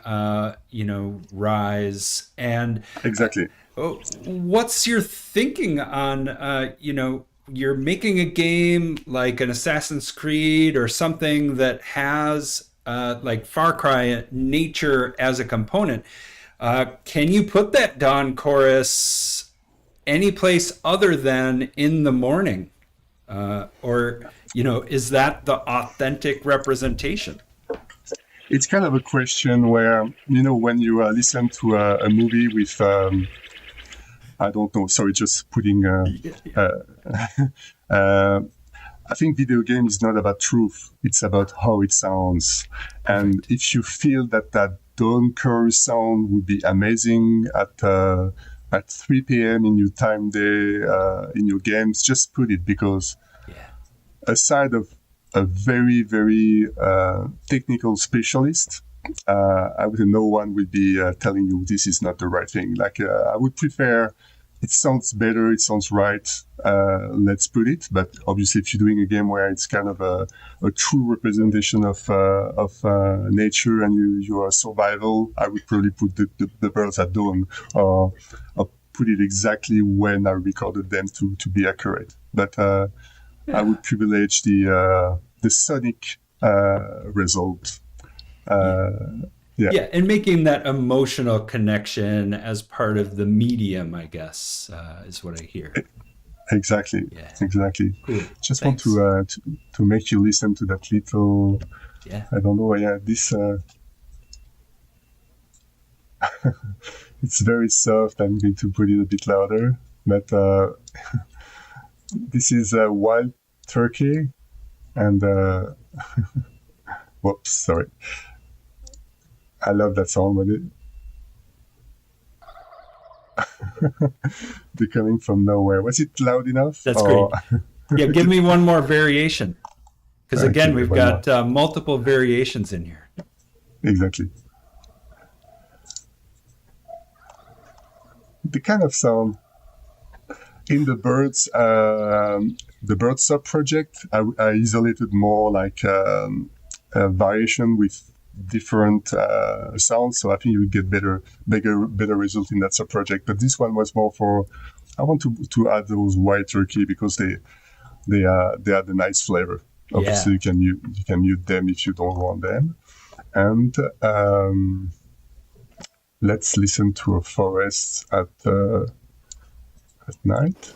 rise. And Exactly. What's your thinking on, you're making a game like an Assassin's Creed or something that has like Far Cry nature as a component. Can you put that dawn chorus any place other than in the morning? Or is that the authentic representation? it's kind of a question where, when you listen to a movie with, I don't know, sorry, just putting, I think video game is not about truth. It's about how it sounds. And if you feel that Donkor sound would be amazing at 3 p.m. in your time day, in your games, just put it, because aside of a very, very technical specialist, I would no one will be telling you this is not the right thing. Like, I would prefer, it sounds better, it sounds right, let's put it. But obviously, if you're doing a game where it's kind of a true representation of nature and you are survival, I would probably put the birds at dawn, or put it exactly when I recorded them to be accurate. But I would privilege the sonic result. Yeah, and making that emotional connection as part of the medium, I guess, is what I hear. Exactly. Yeah. Exactly. Cool. Just Thanks. want to make you listen to that little. Yeah. I don't know. Yeah, this. It's very soft. I'm going to put it a bit louder, but this is a wild turkey, and whoops, sorry. I love that song when they're coming from nowhere. Was it loud enough? That's great. Yeah, give me one more variation. Because again, Okay, we've got multiple variations in here. Exactly. The kind of sound in the birds sub project, I isolated more like a variation with different sounds, so I think you would get better result in that sub project. But this one was more for, I want to add those white turkey because they add a nice flavor. Obviously, you can mute them if you don't want them. And let's listen to a forest at night.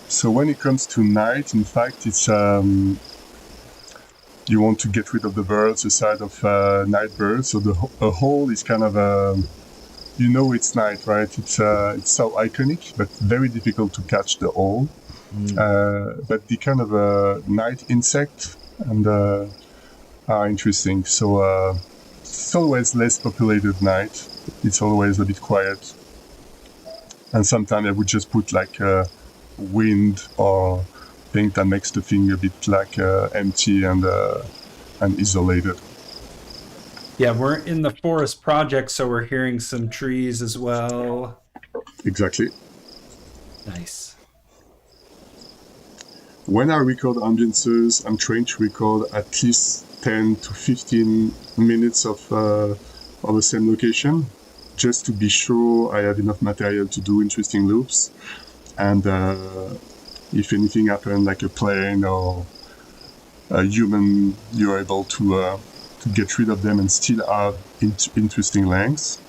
So when it comes to night, in fact, it's you want to get rid of the birds aside of night birds. So a hole is kind of it's night, right? It's so iconic, but very difficult to catch the hole. But the kind of night insect and are interesting. So it's always less populated night. It's always a bit quiet. And sometimes I would just put like wind or thing that makes the thing a bit like empty and isolated. Yeah, we're in the forest project, so we're hearing some trees as well. Exactly. Nice. When I record ambiances, I'm trying to record at least 10 to 15 minutes of the same location, just to be sure I have enough material to do interesting loops. And if anything happens, like a plane or a human, you're able to get rid of them and still have interesting lengths.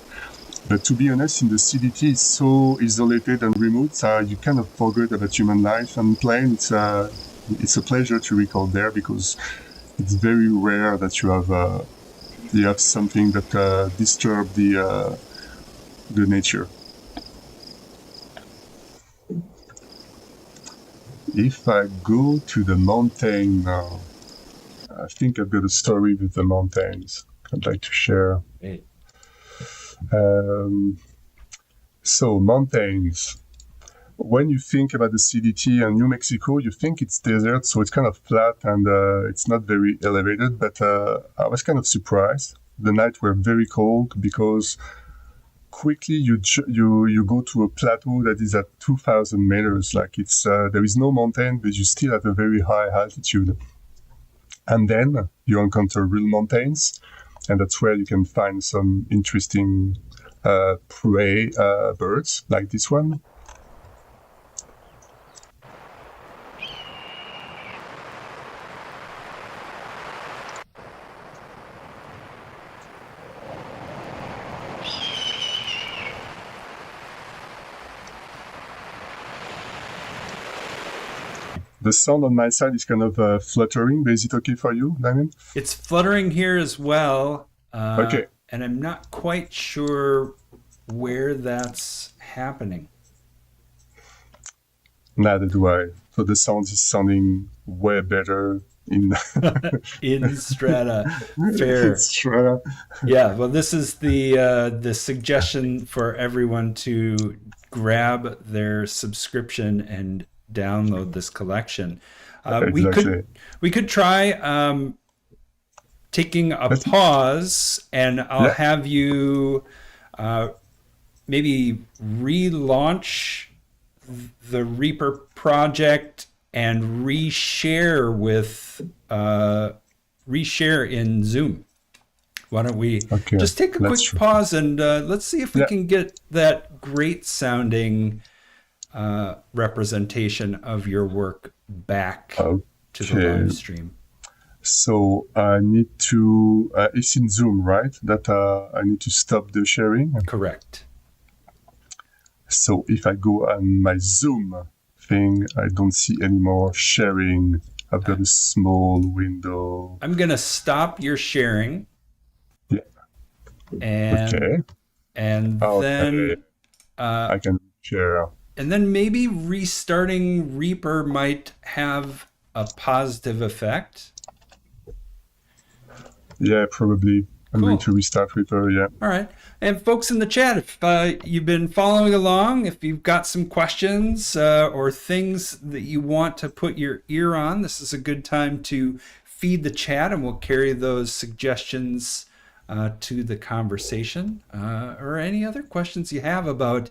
But to be honest, in the CDT, it's so isolated and remote, you kind of forget about human life. And plane, it's a pleasure to record there because it's very rare that you have something that disturbs the nature. If I go to the mountain now, I think I've got a story with the mountains I'd like to share. Hey. So mountains. When you think about the CDT and New Mexico, you think it's desert, so it's kind of flat and it's not very elevated. But I was kind of surprised. The nights were very cold because quickly you go to a plateau that is at 2,000 meters. Like it's there is no mountain, but you're still at a very high altitude. And then you encounter real mountains, and that's where you can find some interesting prey birds like this one. The sound on my side is kind of fluttering, but is it okay for you, Damien? It's fluttering here as well. Okay. And I'm not quite sure where that's happening. Neither do I. So the sound is sounding way better in In Strata. Fair. Strata. Yeah, well, this is the suggestion for everyone to grab their subscription and download this collection. Exactly. We could try taking a pause, and I'll have you maybe relaunch the Reaper project and reshare in Zoom. Why don't we just take a quick pause and let's see if we can get that great sounding representation of your work back to the live stream. So I need to, it's in Zoom, right? That I need to stop the sharing? Correct. So if I go on my Zoom thing, I don't see any more sharing. I've got a small window. I'm going to stop your sharing. Yeah. And then I can share. And then maybe restarting Reaper might have a positive effect. Yeah, probably. I'm going to restart Reaper, yeah. All right. And folks in the chat, if you've been following along, if you've got some questions or things that you want to put your ear on, this is a good time to feed the chat, and we'll carry those suggestions to the conversation. Or any other questions you have about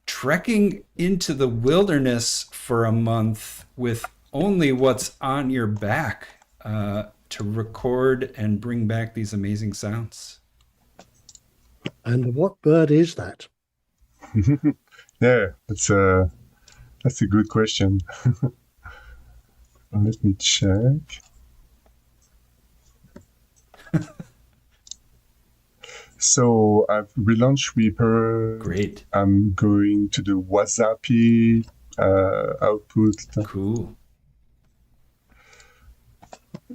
trekking into the wilderness for a month with only what's on your back to record and bring back these amazing sounds. And what bird is that? Yeah, that's a good question. Let me check. So I've relaunched Reaper. Great. I'm going to the Wasapi output. Cool.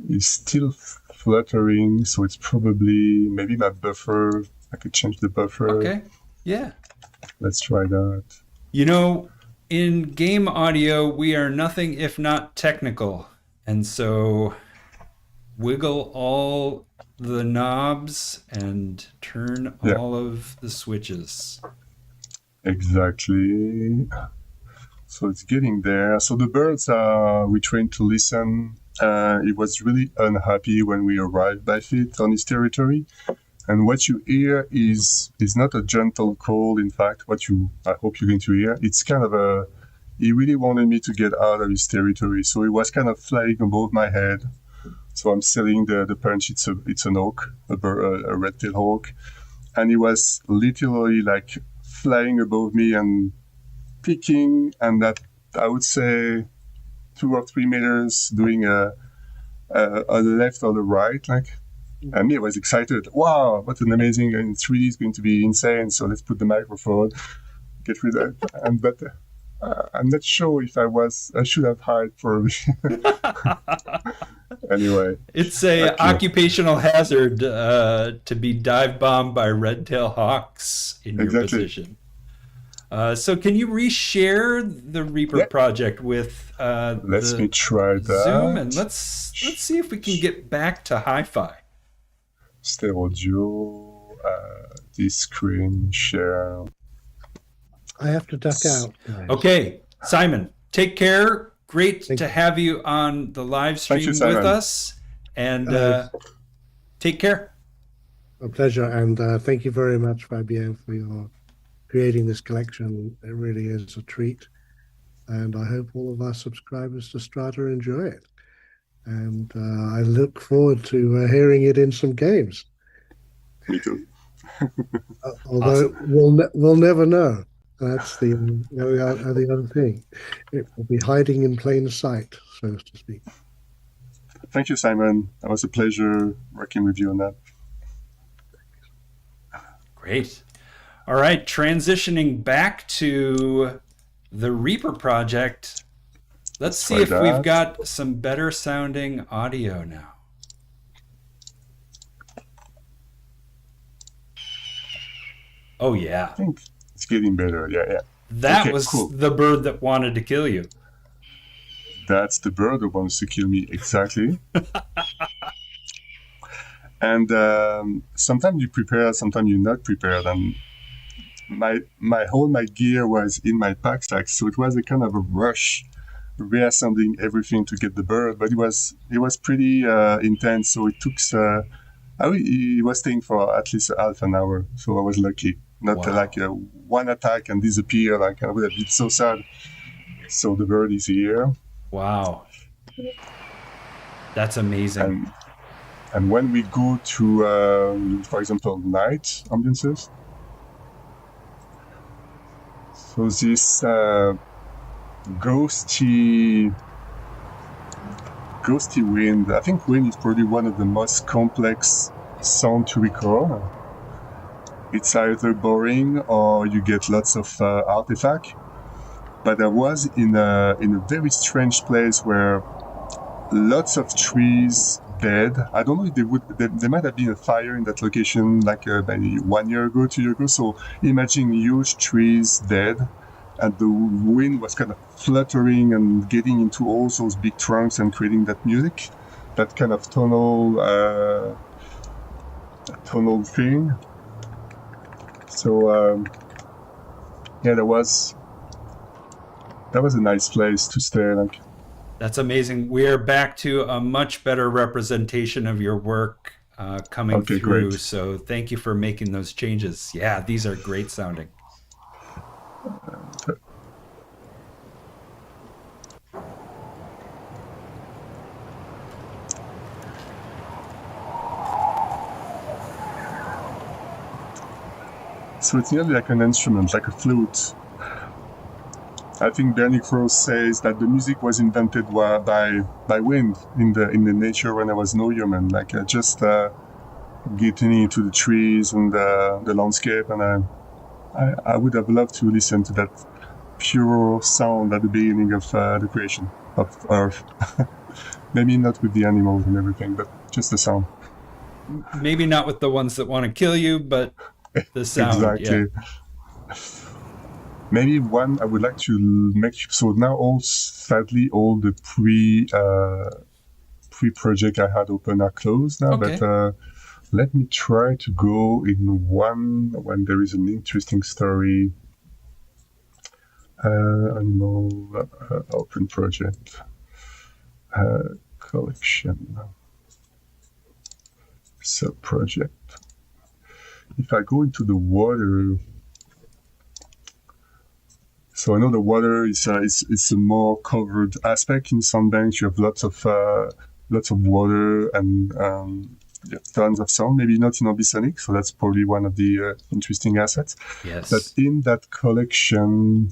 It's still fluttering, so it's probably maybe my buffer. I could change the buffer. Okay. Yeah. Let's try that. You know, in game audio, we are nothing if not technical. And so wiggle all the knobs and turn all of the switches. Exactly. So it's getting there. So the birds we trained to listen. He was really unhappy when we arrived by feet on his territory. And what you hear is not a gentle call. In fact, I hope you're going to hear, it's kind of he really wanted me to get out of his territory. So he was kind of flying above my head. So I'm selling the punch. It's an hawk, a red-tailed hawk. And he was literally like flying above me and picking, and that I would say 2 or 3 meters, doing a left or the right, like. And me, I was excited. Wow, what an amazing! And it's really going to be insane. So let's put the microphone, get rid of it. But I'm not sure if I should have hired probably. Anyway, it's a occupational hazard to be dive bombed by red-tailed hawks in your position. So can you reshare the Reaper project with me try that. Zoom, and let's see if we can get back to hi-fi. Stay audio, this screen share. I have to duck out. Okay, Simon, take care. Great to have you on the live stream with us, and take care. A pleasure, and thank you very much, Fabien, for your creating this collection. It really is a treat, and I hope all of our subscribers to Strata enjoy it. And I look forward to hearing it in some games. Me too. Although we'll never know. That's the other thing. It will be hiding in plain sight, so to speak. Thank you, Simon. It was a pleasure working with you on that. Great. All right, transitioning back to the Reaper project. Let's see try if we've that. got some better sounding audio now. Oh, yeah. I think it's getting better. Yeah. That Okay, was cool. the bird that wanted to kill you. That's the bird that wants to kill me, exactly. And sometimes you prepare, sometimes you're not prepared. And my gear was in my pack, so it was a kind of a rush, reassembling everything to get the bird. But it was pretty intense. So it took. He was staying for at least half an hour, so I was lucky. Not Wow. like one attack and disappear. Like I would have been so sad. So the bird is here. Wow. That's amazing. And when we go to, for example, night ambiances, so this ghosty wind, I think wind is probably one of the most complex sound to record. It's either boring or you get lots of artifact. But I was in a very strange place where lots of trees dead. I don't know if there might have been a fire in that location like maybe 1 year ago, 2 years ago. So imagine huge trees dead, and the wind was kind of fluttering and getting into all those big trunks and creating that music, that kind of tonal thing. So yeah, that was a nice place to stay. Like, that's amazing. We are back to a much better representation of your work coming through. Great. So thank you for making those changes. Yeah, these are great sounding. So it's nearly like an instrument, like a flute. I think Bernie Krause says that the music was invented by wind in the nature when there was no human, like just getting into the trees and the landscape. And I would have loved to listen to that pure sound at the beginning of the creation of Earth. Maybe not with the animals and everything, but just the sound. Maybe not with the ones that want to kill you, but the sound. Exactly. Yeah. Maybe one I would like to make. So now, sadly, all the pre-project I had open are closed now. Okay. But let me try to go in one when there is an interesting story. Animal open project collection sub project. If I go into the water. So I know the water is a more covered aspect in some banks. You have lots of water and tons of sound. Maybe not in ambisonic, so that's probably one of the interesting assets. Yes. But in that collection,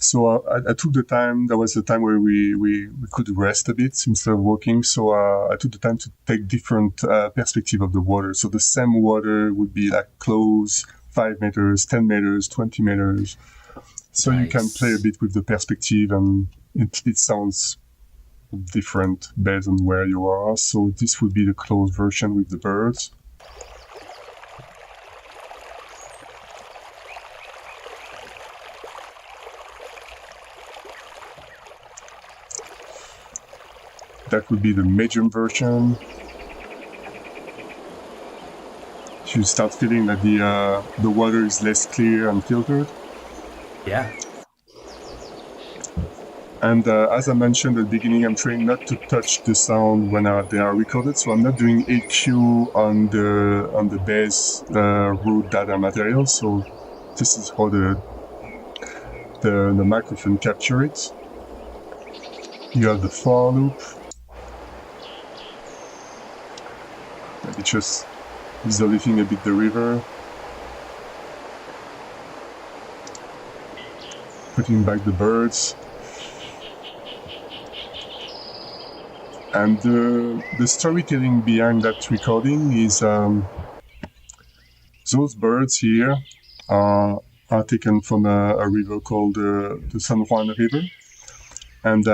so I took the time. There was a time where we could rest a bit instead of walking. So I took the time to take different perspective of the water. So the same water would be like close, 5 meters, 10 meters, 20 meters. So nice. You can play a bit with the perspective, and it sounds different based on where you are. So this would be the closed version with the birds. That would be the medium version. You start feeling that the water is less clear and filtered. Yeah. And as I mentioned at the beginning, I'm trying not to touch the sound when they are recorded. So I'm not doing EQ on the bass raw data material. So this is how the microphone capture it. You have the for loop. Maybe just visualizing a bit the river. Putting back the birds. And the storytelling behind that recording is those birds here are taken from a river called the San Juan River. And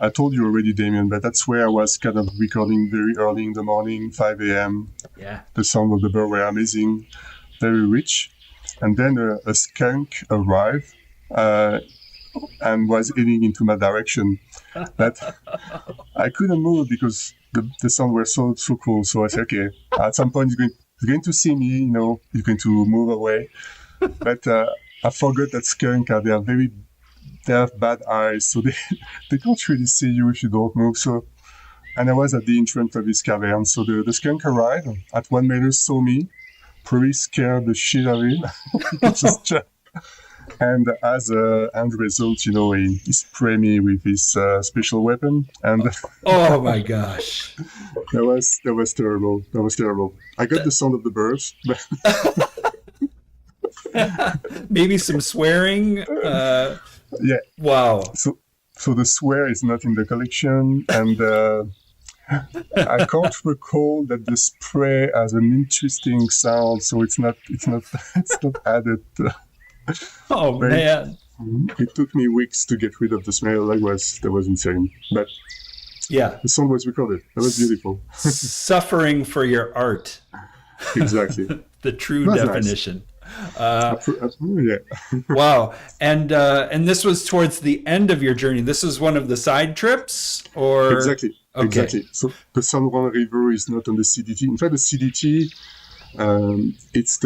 I told you already, Damien, but that's where I was kind of recording very early in the morning, 5 a.m. Yeah. The sound of the bird were amazing, very rich. And then a skunk arrived and was heading into my direction. But I couldn't move because the sound were so cool. So I said, okay, at some point he's going to see me, he's going to move away. But I forgot that skunk they have bad eyes, so they can't really see you if you don't move. So, and I was at the entrance of this cavern. So the skunk arrived at 1 meter, saw me, probably scared the shit out of him. And as an end result, he sprayed me with his special weapon. And oh my gosh, that was terrible. That was terrible. I got the sound of the birds. Maybe some swearing. Yeah. Wow. So the swear is not in the collection, and I can't recall that the spray has an interesting sound, so it's not added. Oh man! It took me weeks to get rid of the smell. That was insane. But yeah, the song was recorded. That was beautiful. Suffering for your art. Exactly. The true definition. Nice. Yeah. Wow. And this was towards the end of your journey. This is one of the side trips, or exactly. Okay. Exactly. So the San Juan River is not on the CDT. In fact, the CDT, it's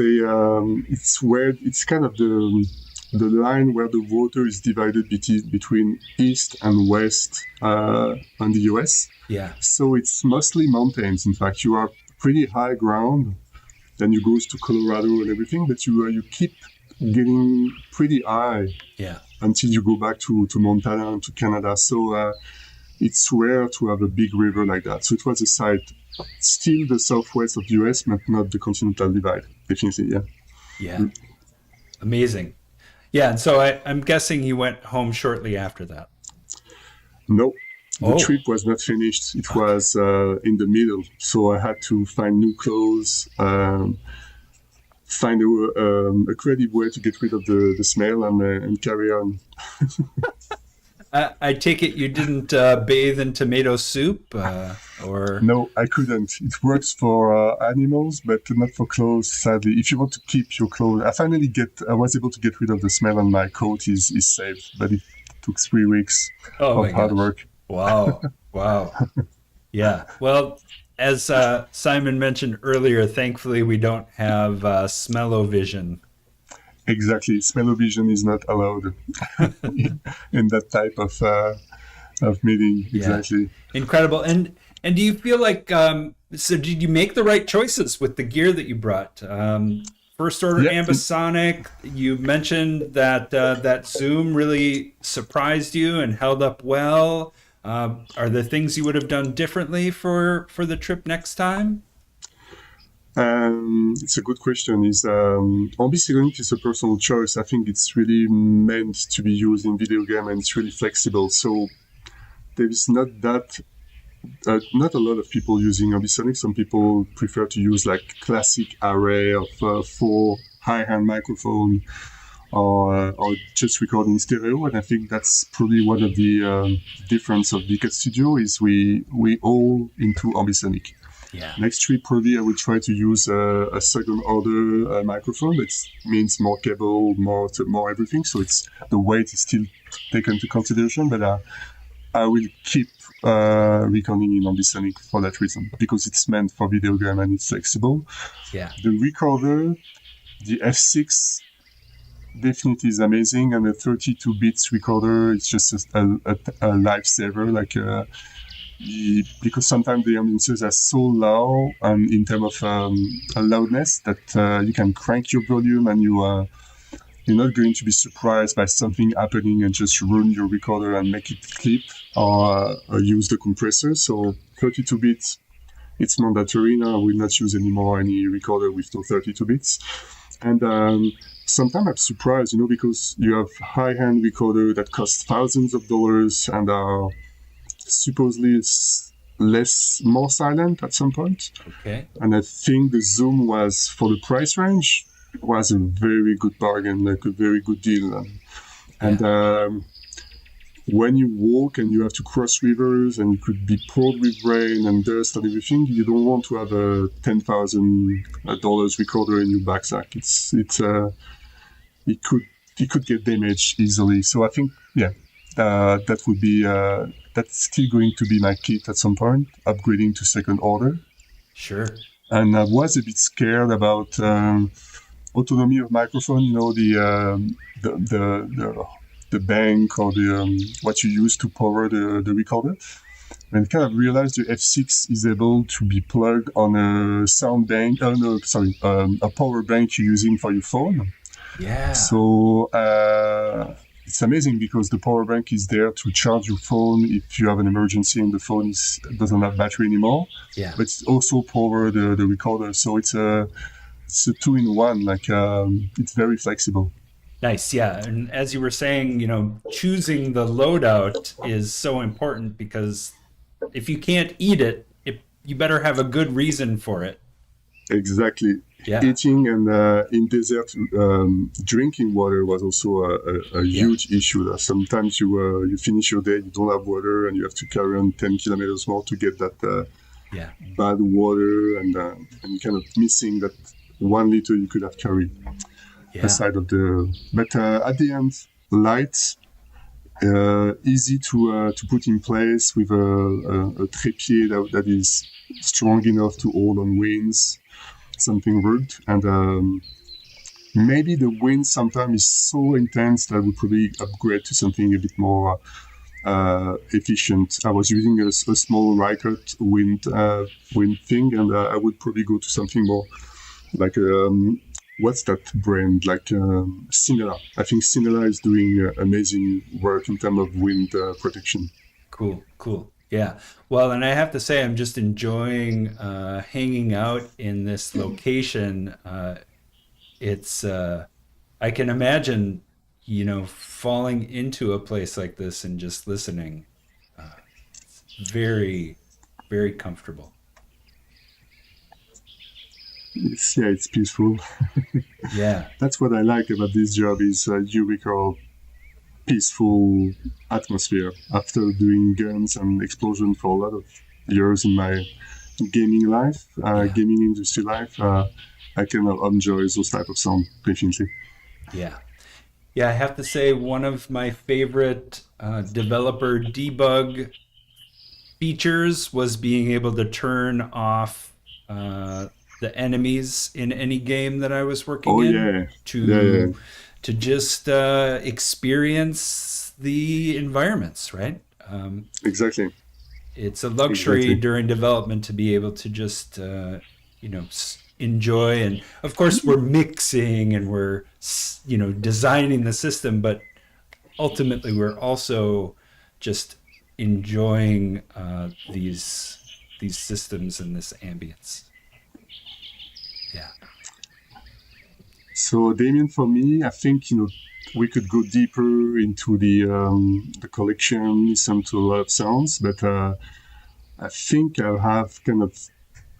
kind of the line where the water is divided between east and west on the US. Yeah. So it's mostly mountains. In fact, you are pretty high ground. Then you go to Colorado and everything, but you keep getting pretty high until you go back to Montana and to Canada. So it's rare to have a big river like that. So it was a site, still the southwest of the US, but not the Continental Divide. Definitely, yeah. Yeah. Amazing. Yeah, and so I'm guessing you went home shortly after that. No. The trip was not finished. It was in the middle. So I had to find new clothes, find a creative way to get rid of the smell and carry on. I take it you didn't bathe in tomato soup? Or No, I couldn't. It works for animals, but not for clothes, sadly. If you want to keep your clothes, I was able to get rid of the smell and my coat is safe, but it took 3 weeks of hard work. Wow. Yeah. Well, as Simon mentioned earlier, thankfully we don't have smell-o-vision. Exactly. Smell-o-vision is not allowed in that type of meeting. Exactly. Yeah. Incredible. And do you feel like, so did you make the right choices with the gear that you brought? First order ambisonic, you mentioned that that zoom really surprised you and held up well. Are there things you would have done differently for the trip next time? It's a good question. Ambisonic is a personal choice. I think it's really meant to be used in video game and it's really flexible. So there is not a lot of people using ambisonic. Some people prefer to use like classic array of 4 high-hand microphone or just record in stereo. And I think that's probably one of the difference of Biquette Studio is we all into ambisonic. Yeah. Next trip, probably I will try to use a second order microphone. That means more cable, more everything. So the weight is still taken into consideration, but I will keep recording in ambisonic for that reason, because it's meant for video game and it's flexible. Yeah. The recorder, the F6, definitely is amazing, and the 32 bits recorder is just a lifesaver. Because sometimes the ambiances are so low in terms of loudness that you can crank your volume and you're not going to be surprised by something happening and just ruin your recorder and make it clip or use the compressor. So 32 bits, it's mandatory now. I will not use anymore any recorder with no 32 bits. And sometimes I'm surprised, because you have high-end recorder that costs thousands of dollars and are supposedly it's more silent at some point. Okay. And I think the Zoom was, for the price range, was a very good bargain, like a very good deal. And when you walk and you have to cross rivers and you could be poured with rain and dust and everything, you don't want to have a $10,000 recorder in your backpack. It could get damaged easily. So I think, that would be that's still going to be my kit at some point, upgrading to second order. Sure. And I was a bit scared about autonomy of microphone. You know, the bank or the what you use to power the recorder. And kind of realized the F6 is able to be plugged on a sound bank. A power bank you're using for your phone. Yeah. So it's amazing because the power bank is there to charge your phone if you have an emergency and the phone doesn't have battery anymore. Yeah. But it's also power the recorder. So it's a 2-in-1. Like it's very flexible. Nice. Yeah. And as you were saying, you know, choosing the loadout is so important because if you can't eat it, you better have a good reason for it. Exactly. Yeah. Eating and in desert, drinking water was also a huge issue. Sometimes you finish your day, you don't have water, and you have to carry on 10 kilometers more to get that bad water, and you're kind of missing that 1 liter you could have carried. Aside of but at the end, lights, easy to put in place with a trépied that is strong enough to hold on winds. Something rugged, and maybe the wind sometimes is so intense that I would probably upgrade to something a bit more efficient. I was using a small Ricoh wind thing, and I would probably go to something more like what's that brand? Like Sinela. I think Sinela is doing amazing work in terms of wind protection. Cool. Yeah. Well, and I have to say, I'm just enjoying hanging out in this location. It's I can imagine, you know, falling into a place like this and just listening. It's very, very comfortable. It's peaceful. Yeah. That's what I like about this job is you record peaceful atmosphere. After doing guns and explosions for a lot of years in my gaming life, gaming industry life, I can enjoy those type of sound definitely. Yeah, I have to say one of my favorite developer debug features was being able to turn off the enemies in any game that I was working in to just experience the environments, right? Exactly. It's a luxury during development to be able to just, enjoy. And of course, we're mixing and we're, designing the system, but ultimately we're also just enjoying these systems and this ambience. Yeah. So Damien, for me, I think we could go deeper into the collection, listen to a lot of sounds, but I think I have kind of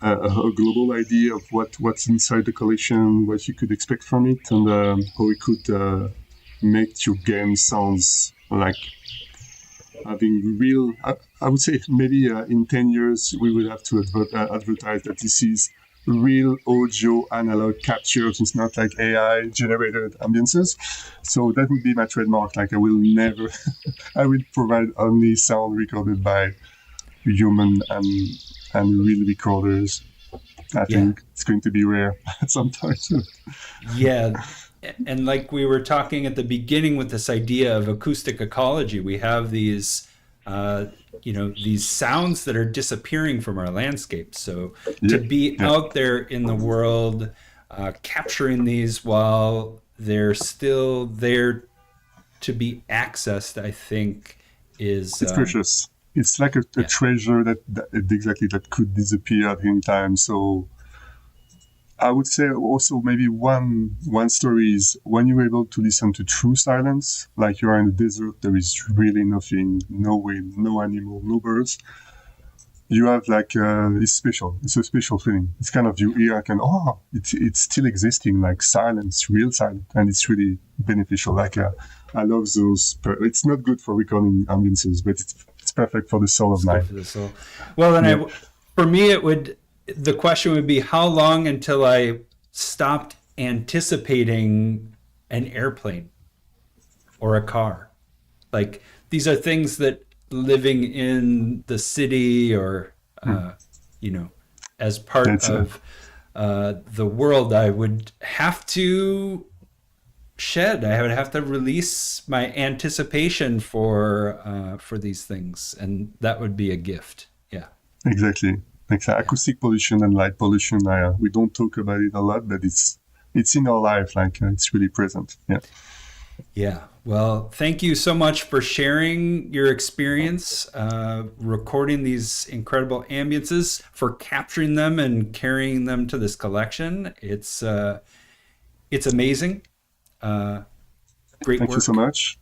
a global idea of what's inside the collection, what you could expect from it, and how it could make your game sounds like having real. I would say maybe in 10 years we will have to advertise that this is real audio analog captures. It's not like AI generated ambiances. So that would be my trademark. Like I will provide only sound recorded by human and real recorders. I think it's going to be rare at some point. Yeah. And like we were talking at the beginning with this idea of acoustic ecology, we have these these sounds that are disappearing from our landscape. So to be out there in the world, capturing these while they're still there to be accessed, I think it's precious. It's like a treasure that could disappear at any time. So I would say also maybe one story is when you're able to listen to true silence, like you're in the desert, there is really nothing, no wind, no animal, no birds. You have like it's special. It's a special feeling. It's kind of your ear can it's still existing, like silence, real silence, and it's really beneficial. Like I love those. It's not good for recording ambiances, but it's perfect for the soul of night. For the soul. Well, then for me, the question would be, how long until I stopped anticipating an airplane or a car? Like, these are things that living in the city or, as part of the world, I would have to shed. I would have to release my anticipation for these things, and that would be a gift. Yeah, exactly. Like acoustic pollution and light pollution, we don't talk about it a lot, but it's in our life. Like it's really present. Yeah. Yeah. Well, thank you so much for sharing your experience, recording these incredible ambiances, for capturing them and carrying them to this collection. It's amazing. Great Thank work. you so much.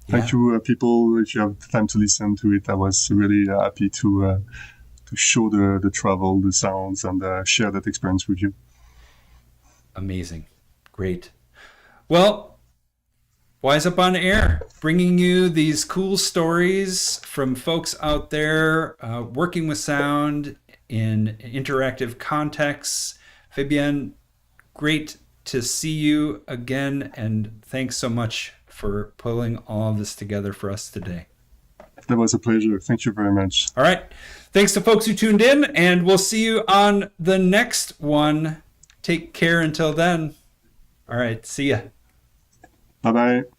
Thank you, people. If you have time to listen to it, I was really happy to show the travel, the sounds, and share that experience with you. Amazing. Great. Well, Wise Up on Air, bringing you these cool stories from folks out there working with sound in interactive contexts. Fabien, great to see you again, and thanks so much for pulling all of this together for us today. That was a pleasure. Thank you very much. All right. Thanks to folks who tuned in, and we'll see you on the next one. Take care until then. All right. See ya. Bye-bye.